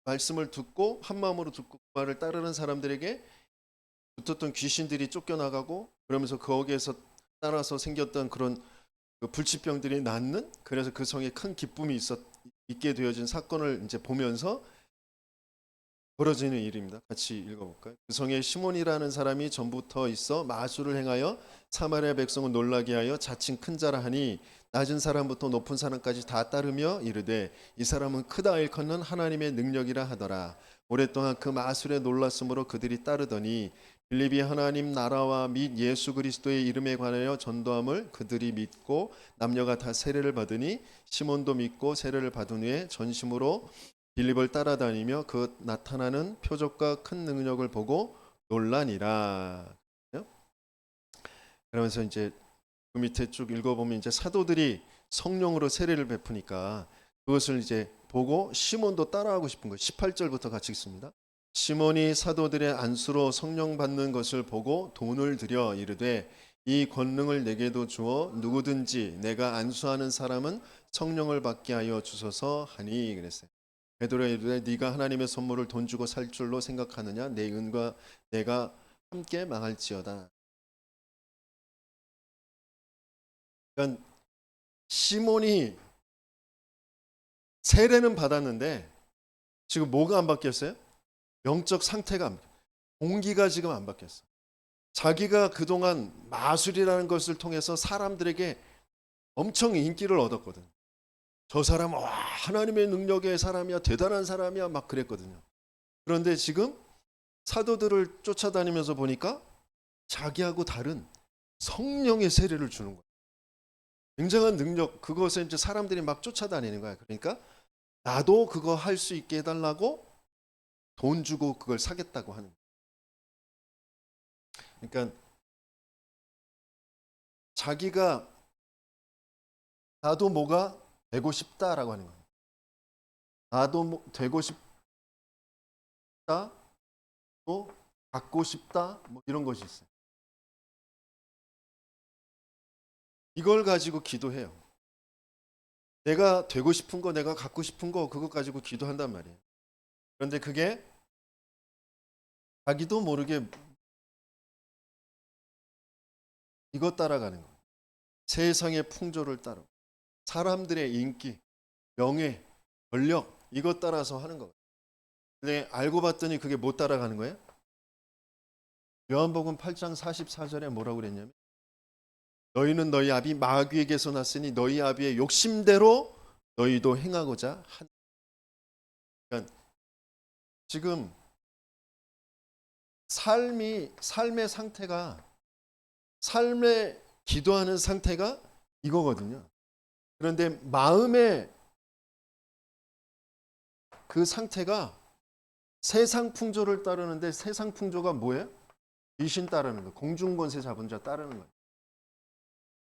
말씀을 듣고 한 마음으로 듣고 그 말을 따르는 사람들에게 붙었던 귀신들이 쫓겨나가고 그러면서 거기에서 따라서 생겼던 그런 그 불치병들이 낫는 그래서 그 성에 큰 기쁨이 있게 되어진 사건을 이제 보면서 벌어지는 일입니다. 같이 읽어볼까요? 그 성에 시몬이라는 사람이 전부터 있어 마술을 행하여 사마리아 백성을 놀라게 하여 자칭 큰 자라 하니 낮은 사람부터 높은 사람까지 다 따르며 이르되 이 사람은 크다 일컫는 하나님의 능력이라 하더라. 오랫동안 그 마술에 놀랐으므로 그들이 따르더니 빌립이 하나님 나라와 및 예수 그리스도의 이름에 관하여 전도함을 그들이 믿고 남녀가 다 세례를 받으니 시몬도 믿고 세례를 받은 후에 전심으로 빌립을 따라다니며 그 나타나는 표적과 큰 능력을 보고 놀라니라. 그러면서 이제 그 밑에 쭉 읽어보면 이제 사도들이 성령으로 세례를 베푸니까 그것을 이제 보고 시몬도 따라하고 싶은 거예요. 18절부터 같이 읽습니다. 시몬이 사도들의 안수로 성령 받는 것을 보고 돈을 들여 이르되 이 권능을 내게도 주어 누구든지 내가 안수하는 사람은 성령을 받게 하여 주소서 하니 그랬어요. 베드로가 이르되 네가 하나님의 선물을 돈 주고 살 줄로 생각하느냐 내 은과 내가 함께 망할지어다. 그러니까 시몬이 세례는 받았는데 지금 뭐가 안 바뀌었어요? 영적 상태가 공기가 지금 안 바뀌었어. 자기가 그동안 마술이라는 것을 통해서 사람들에게 엄청 인기를 얻었거든. 저 사람 와 하나님의 능력의 사람이야 대단한 사람이야 막 그랬거든요. 그런데 지금 사도들을 쫓아다니면서 보니까 자기하고 다른 성령의 세례를 주는 거예요. 굉장한 능력, 그것에 이제 사람들이 막 쫓아다니는 거야. 그러니까 나도 그거 할 수 있게 해달라고 돈 주고 그걸 사겠다고 하는 거야. 그러니까 자기가 나도 뭐가 되고 싶다라고 하는 거야. 나도 뭐 되고 싶다, 또 갖고 싶다, 뭐 이런 것이 있어요. 이걸 가지고 기도해요. 내가 되고 싶은 거, 내가 갖고 싶은 거, 그거 가지고 기도한단 말이에요. 그런데 그게 자기도 모르게 이것 따라가는 거예요. 세상의 풍조를 따라, 사람들의 인기, 명예, 권력, 이것 따라서 하는 거예요. 근데 알고 봤더니 그게 못 따라가는 거예요. 요한복음 8장 44절에 뭐라고 그랬냐면, 너희는 너희 아비 마귀에게서 났으니 너희 아비의 욕심대로 너희도 행하고자 한. 그러니까 지금 삶의 상태가, 삶의 기도하는 상태가 이거거든요. 그런데 마음의 그 상태가 세상 풍조를 따르는데, 세상 풍조가 뭐예요? 귀신 따르는 거, 공중권세 잡은 자 따르는 거예요.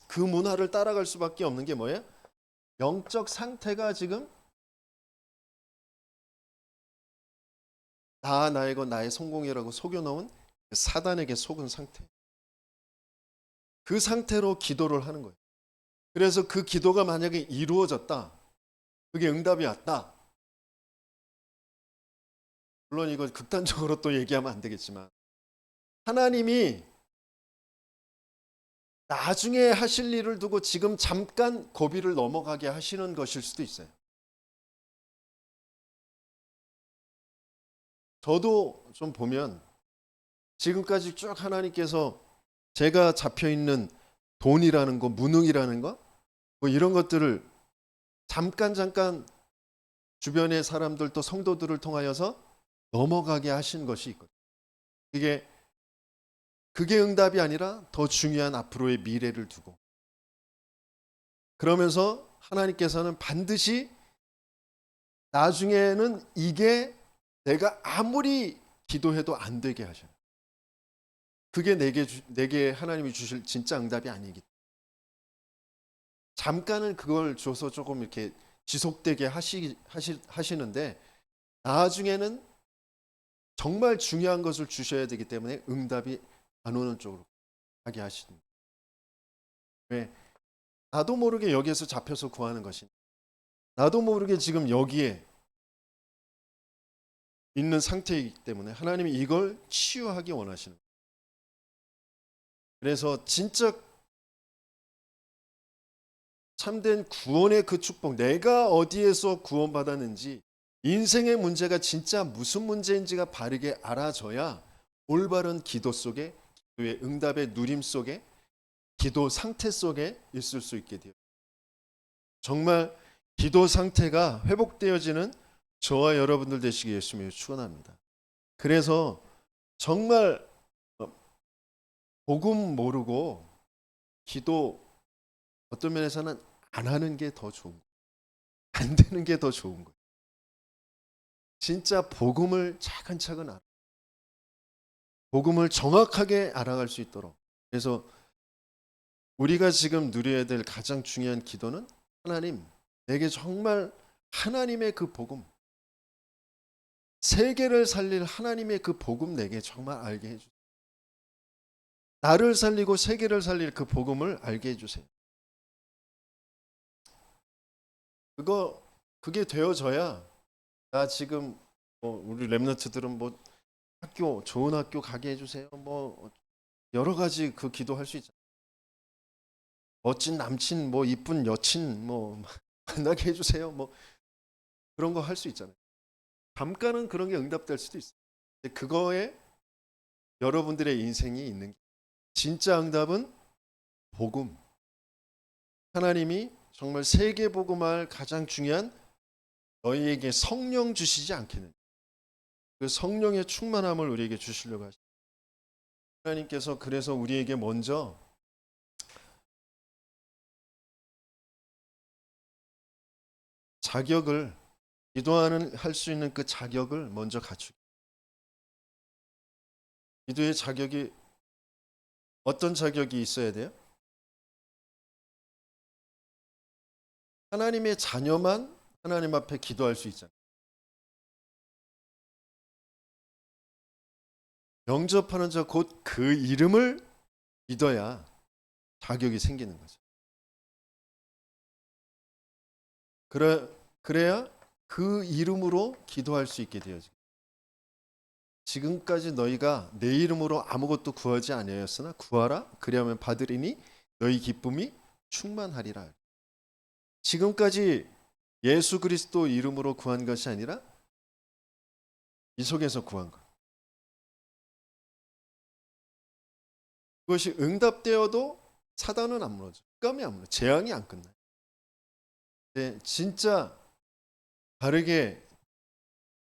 그 문화를 따라갈 수밖에 없는 게 뭐예요? 영적 상태가 지금 다 나이고 나의 성공이라고 속여놓은 사단에게 속은 상태. 그 상태로 기도를 하는 거예요. 그래서 그 기도가 만약에 이루어졌다, 그게 응답이 왔다. 물론 이거 극단적으로 또 얘기하면 안 되겠지만, 하나님이 나중에 하실 일을 두고 지금 잠깐 고비를 넘어가게 하시는 것일 수도 있어요. 저도 좀 보면 지금까지 쭉 하나님께서 제가 잡혀 있는 돈이라는 거, 무능이라는 거, 뭐 이런 것들을 잠깐 주변의 사람들 또 성도들을 통하여서 넘어가게 하신 것이 있거든요. 그게 응답이 아니라 더 중요한 앞으로의 미래를 두고, 그러면서 하나님께서는 반드시 나중에는 이게 내가 아무리 기도해도 안 되게 하셔요. 그게 내게 하나님이 주실 진짜 응답이 아니기 때문에. 잠깐은 그걸 줘서 조금 이렇게 지속되게 하시는데, 나중에는 정말 중요한 것을 주셔야 되기 때문에 응답이 안 오는 쪽으로 가게 하시는. 왜? 나도 모르게 여기에서 잡혀서 구하는 것이, 나도 모르게 지금 여기에 있는 상태이기 때문에 하나님이 이걸 치유하기 원하시는 거예요. 그래서 진짜 참된 구원의 그 축복, 내가 어디에서 구원받았는지, 인생의 문제가 진짜 무슨 문제인지가 바르게 알아져야 올바른 기도 속에, 기도의 응답의 누림 속에, 기도 상태 속에 있을 수 있게 돼요. 정말 기도 상태가 회복되어지는 저와 여러분들 되시기 예수님을 축원합니다. 그래서 정말 복음 모르고 기도 어떤 면에서는 안 하는 게 더 좋은 거예요. 안 되는 게 더 좋은 거예요. 진짜 복음을 차근차근 복음을 정확하게 알아갈 수 있도록. 그래서 우리가 지금 누려야 될 가장 중요한 기도는, 하나님, 내게 정말 하나님의 그 복음, 세계를 살릴 하나님의 그 복음 내게 정말 알게 해주세요. 나를 살리고 세계를 살릴 그 복음을 알게 해주세요. 그게 되어져야, 나 지금 우리 렘넌트들은 뭐 좋은 학교 가게 해주세요. 뭐 여러 가지 그 기도할 수 있잖아요. 멋진 남친, 뭐 이쁜 여친, 뭐 만나게 해주세요. 뭐 그런 거 할 수 있잖아요. 잠깐은 그런 게 응답될 수도 있어요. 근데 그거에 여러분들의 인생이 있는 게, 진짜 응답은 복음. 하나님이 정말 세계 복음할 가장 중요한, 너희에게 성령 주시지 않겠느냐. 그 성령의 충만함을 우리에게 주시려고 하십니다. 하나님께서 그래서 우리에게 먼저 자격을 기도하는 할 수 있는 그 자격을 먼저 갖추고 기도의 자격이 어떤 자격이 있어야 돼요? 하나님의 자녀만 하나님 앞에 기도할 수 있잖아요. 영접하는 자 곧 그 이름을 믿어야 자격이 생기는 거죠. 그래야 그 이름으로 기도할 수 있게 되어지고 지금까지 너희가 내 이름으로 아무것도 구하지 아니하였으나 구하라 그리하면 받으리니 너희 기쁨이 충만하리라. 지금까지 예수 그리스도 이름으로 구한 것이 아니라 이 속에서 구한 것. 그것이 응답되어도 사단은 안 무너져. 깜이 안 무너져. 재앙이 안 끝나요. 근데 진짜 바르게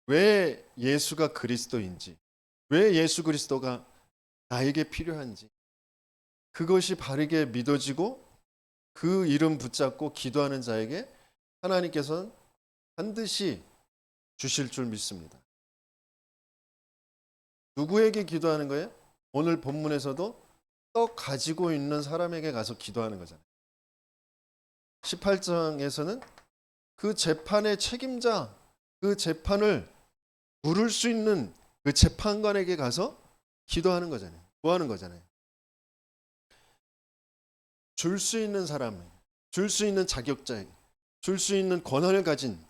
왜 예수가 그리스도인지, 왜 예수 그리스도가 나에게 필요한지 그것이 바르게 믿어지고 그 이름 붙잡고 기도하는 자에게 하나님께서는 반드시 주실 줄 믿습니다. 누구에게 기도하는 거예요? 오늘 본문에서도 떡 가지고 있는 사람에게 가서 기도하는 거잖아요. 18장에서는 그 재판의 책임자, 그 재판을 물을 수 있는 그 재판관에게 가서 기도하는 거잖아요. 구하는 거잖아요. 줄 수 있는 사람, 줄 수 있는 자격자에게, 줄 수 있는 권한을 가진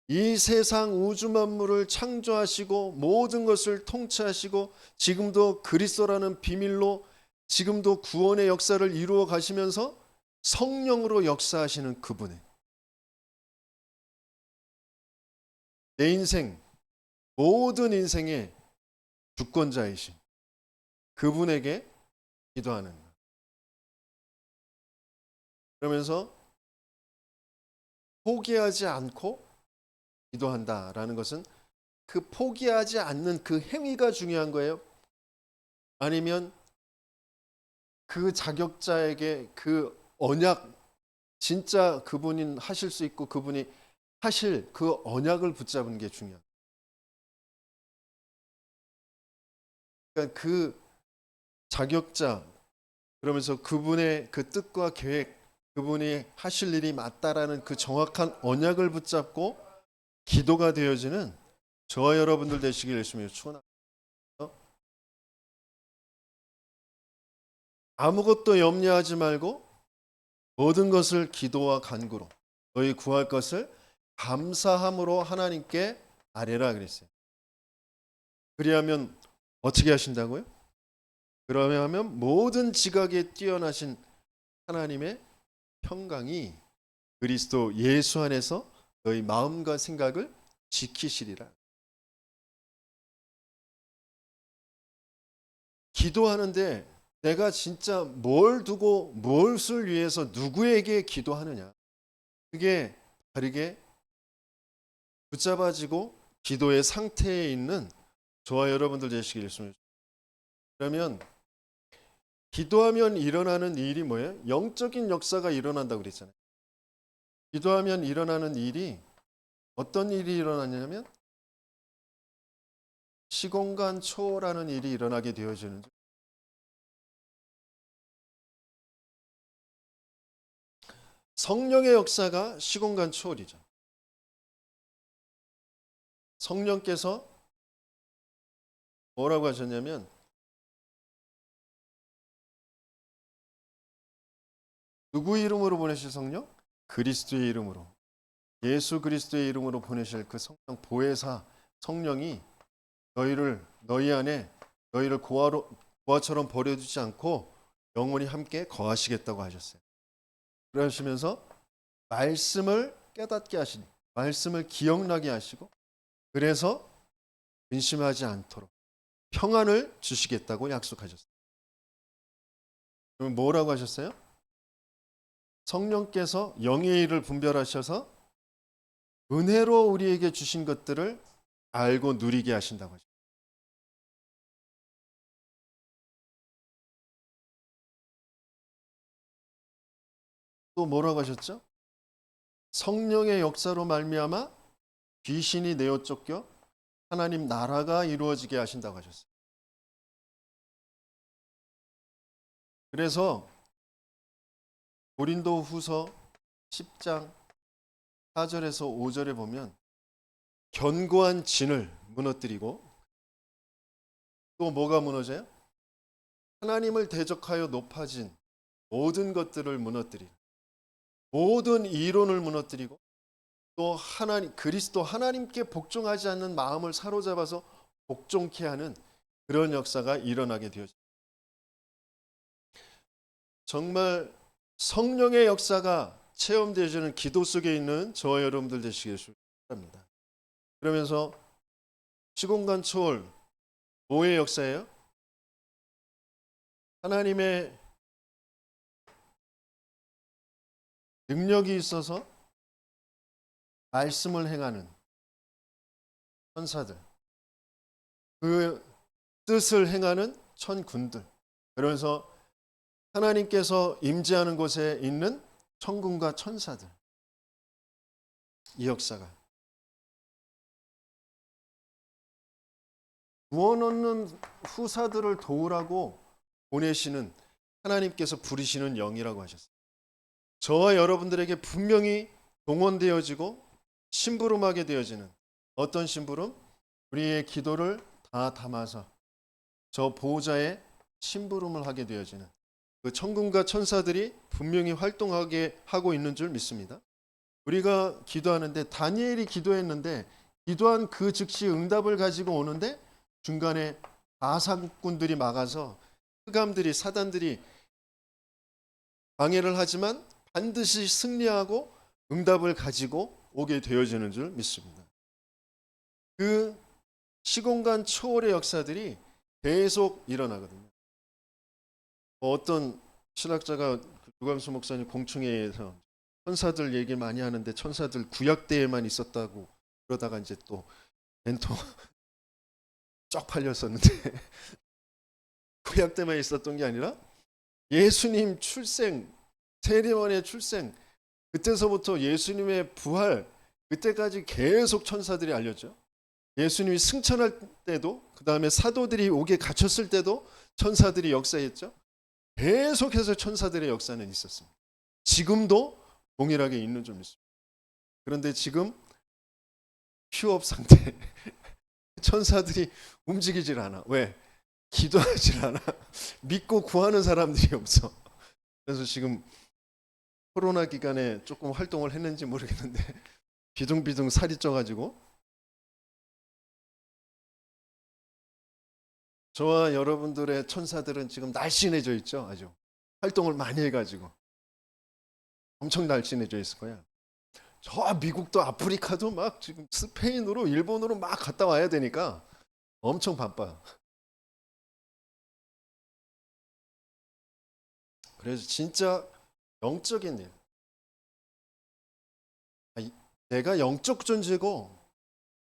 이 세상 우주 만물을 창조하시고 모든 것을 통치하시고 지금도 그리스도라는 비밀로 지금도 구원의 역사를 이루어 가시면서 성령으로 역사하시는 그분의 내 인생 모든 인생의 주권자이신 그분에게 기도하는 것. 그러면서 포기하지 않고 기도한다라는 것은 그 포기하지 않는 그 행위가 중요한 거예요? 아니면 그 자격자에게 그 언약 진짜 그분이 하실 수 있고 그분이 하실 그 언약을 붙잡은 게 중요해요. 그러니까 그 자격자 그러면서 그분의 그 뜻과 계획 그분이 하실 일이 맞다라는 그 정확한 언약을 붙잡고 기도가 되어지는 저와 여러분들 되시길 열심히 축원합니다. 아무것도 염려하지 말고 모든 것을 기도와 간구로 너희 구할 것을 감사함으로 하나님께 아뢰라 그랬어요. 그리하면 어떻게 하신다고요? 그러면 모든 지각에 뛰어나신 하나님의 평강이 그리스도 예수 안에서 너희 마음과 생각을 지키시리라. 기도하는데 내가 진짜 뭘 두고 무엇을 위해서 누구에게 기도하느냐. 그게 다르게 붙잡아지고 기도의 상태에 있는 저와 여러분들 되시길 예수님. 그러면 기도하면 일어나는 일이 뭐예요? 영적인 역사가 일어난다고 그랬잖아요. 기도하면 일어나는 일이 어떤 일이 일어나냐면 시공간 초월하는 일이 일어나게 되어지는 죠. 성령의 역사가 시공간 초월이죠. 성령께서 뭐라고 하셨냐면 누구 이름으로 보내실 성령? 그리스도의 이름으로. 예수 그리스도의 이름으로 보내실 그 성령 보혜사 성령이 너희 안에 너희를 고아처럼 버려두지 않고 영원히 함께 거하시겠다고 하셨어요. 그러시면서 말씀을 깨닫게 하시니 말씀을 기억나게 하시고 그래서 근심하지 않도록 평안을 주시겠다고 약속하셨어요. 그럼 뭐라고 하셨어요? 성령께서 영의 일을 분별하셔서 은혜로 우리에게 주신 것들을 알고 누리게 하신다고 하죠. 또 뭐라고 하셨죠? 성령의 역사로 말미암아 귀신이 내어 쫓겨 하나님 나라가 이루어지게 하신다고 하셨어요. 그래서 고린도후서 10장 4절에서 5절에 보면 견고한 진을 무너뜨리고 또 뭐가 무너져요? 하나님을 대적하여 높아진 모든 것들을 무너뜨리고 모든 이론을 무너뜨리고 또 하나님 그리스도 하나님께 복종하지 않는 마음을 사로잡아서 복종케 하는 그런 역사가 일어나게 되어집니다. 정말 성령의 역사가 체험되어지는 기도 속에 있는 저와 여러분들 되시길 바랍니다. 그러면서 시공간 초월 뭐의 역사예요? 하나님의 능력이 있어서 말씀을 행하는 천사들, 그 뜻을 행하는 천군들, 그러면서 하나님께서 임재하는 곳에 있는 천군과 천사들, 이 역사가 구원 얻는 후사들을 도우라고 보내시는 하나님께서 부리시는 영이라고 하셨어요. 저와 여러분들에게 분명히 동원되어지고 심부름하게 되어지는 어떤 심부름? 우리의 기도를 다 담아서 저 보호자의 심부름을 하게 되어지는 그 천군과 천사들이 분명히 활동하게 하고 있는 줄 믿습니다. 우리가 기도하는데 다니엘이 기도했는데 기도한 그 즉시 응답을 가지고 오는데 중간에 바사국군들이 막아서 흑암들이 사단들이 방해를 하지만 반드시 승리하고 응답을 가지고 오게 되어지는 줄 믿습니다. 그 시공간 초월의 역사들이 계속 일어나거든요. 어떤 신학자가 유광수 목사님 공청회에서 천사들 얘기 많이 하는데 천사들 구약 때에만 있었다고 그러다가 이제 또 벤토 쫙 팔렸었는데 구약 때만 있었던 게 아니라 예수님 출생, 세례원의 출생, 그때서부터 예수님의 부활, 그때까지 계속 천사들이 알렸죠. 예수님이 승천할 때도, 그 다음에 사도들이 옥에 갇혔을 때도 천사들이 역사했죠. 계속해서 천사들의 역사는 있었습니다. 지금도 동일하게 있는 줄 믿습니다. 그런데 지금 휴업 상태, 천사들이 움직이질 않아. 왜? 기도하질 않아. 믿고 구하는 사람들이 없어. 그래서 지금 코로나 기간에 조금 활동을 했는지 모르겠는데 비둥비둥 살이 쪄가지고 저와 여러분들의 천사들은 지금 날씬해져 있죠. 아주 활동을 많이 해가지고 엄청 날씬해져 있을 거야. 저 미국도 아프리카도 막 지금 스페인으로 일본으로 막 갔다 와야 되니까 엄청 바빠. 그래서 진짜 영적인 일. 내가 영적 존재고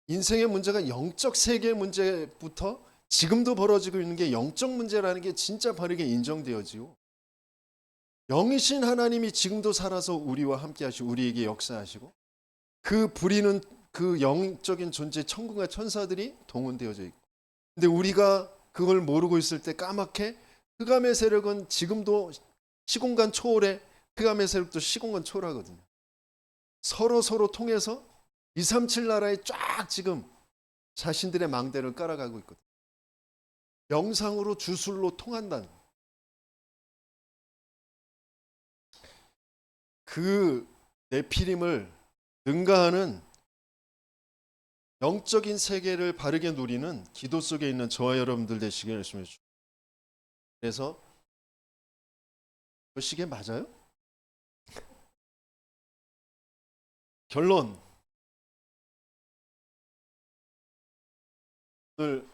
인생의 문제가 영적 세계의 문제부터 지금도 벌어지고 있는 게 영적 문제라는 게 진짜 바르게 인정되어지고 영이신 하나님이 지금도 살아서 우리와 함께 하시고 우리에게 역사하시고 그 부리는 그 영적인 존재 천군과 천사들이 동원되어져 있고 근데 우리가 그걸 모르고 있을 때 까맣게 흑암의 세력은 지금도 시공간 초월해 흑암의 세력도 시공간 초월하거든요. 서로 통해서 237 나라에 쫙 지금 자신들의 망대를 깔아가고 있거든요. 영상으로 주술로 통한다는 그 네피림을 능가하는 영적인 세계를 바르게 누리는 기도 속에 있는 저와 여러분들 되시길 열심히 해주십시오. 그래서 그 시계 맞아요? 결론 오늘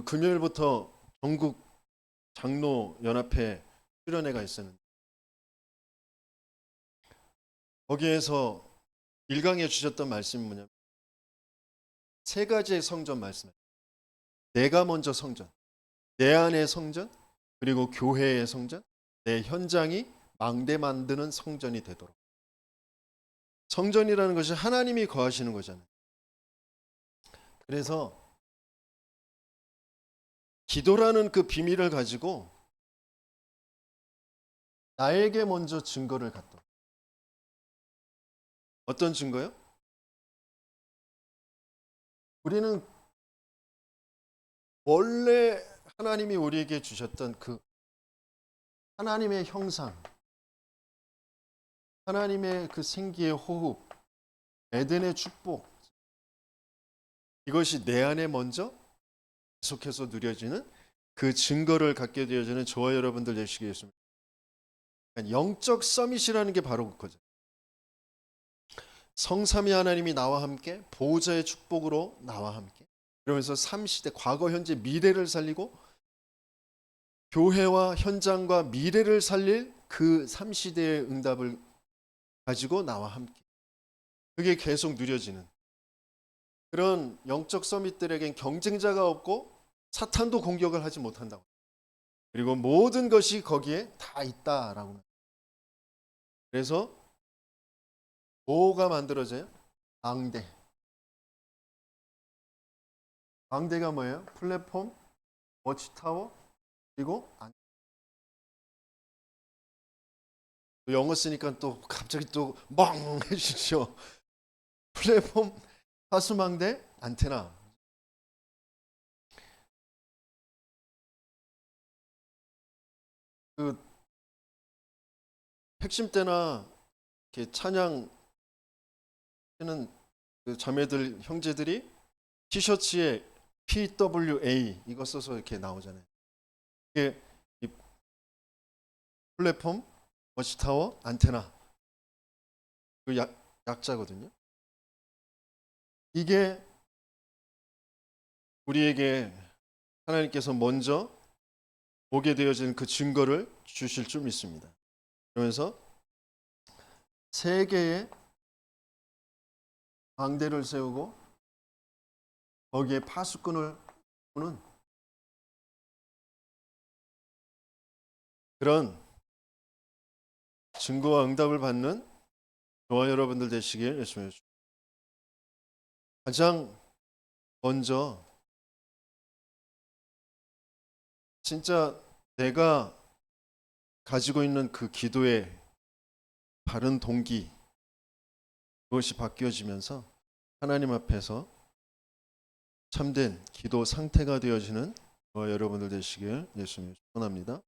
금요일부터 전국 장로 연합회 수련회가 있었는데 거기에서 일강해 주셨던 말씀이 뭐냐면 세 가지의 성전 말씀. 내가 먼저 성전, 내 안의 성전, 그리고 교회의 성전, 내 현장이 망대 만드는 성전이 되도록. 성전이라는 것이 하나님이 거하시는 거잖아요. 그래서 기도라는 그 비밀을 가지고 나에게 먼저 증거를 갖다. 어떤 증거요? 우리는 원래 하나님이 우리에게 주셨던 그 하나님의 형상, 하나님의 그 생기의 호흡, 에덴의 축복, 이것이 내 안에 먼저 계속해서 누려지는 그 증거를 갖게 되어지는 저와 여러분들 되시겠습니다. 영적 서밋이라는 게 바로 그거죠. 성삼위 하나님이 나와 함께 보호자의 축복으로 나와 함께 그러면서 3시대 과거 현재 미래를 살리고 교회와 현장과 미래를 살릴 그 3시대의 응답을 가지고 나와 함께 그게 계속 누려지는 그런 영적 서밋들에겐 경쟁자가 없고 사탄도 공격을 하지 못한다고. 그리고 모든 것이 거기에 다 있다라고. 그래서 뭐가 만들어져요? 방대. 방대가 뭐예요? 플랫폼, 워치타워, 그리고 영어 쓰니까 또 갑자기 또 멍해지죠. 플랫폼, 파수망대, 안테나. 그 핵심 때나 이렇게 찬양 하는 그 자매들 형제들이 티셔츠에 PWA 이거 써서 이렇게 나오잖아요. 이게 이 플랫폼, 워치타워, 안테나 그 약자거든요. 이게 우리에게 하나님께서 먼저 보게 되어진 그 증거를 주실 줄 믿습니다. 그러면서 세 개의 방대를 세우고 거기에 파수꾼을 보는 그런 증거와 응답을 받는 저와 여러분들 되시길 예수님의 주. 가장 먼저 진짜 내가 가지고 있는 그 기도의 바른 동기 그것이 바뀌어지면서 하나님 앞에서 참된 기도 상태가 되어지는 저와 여러분들 되시길 예수님 축원합니다.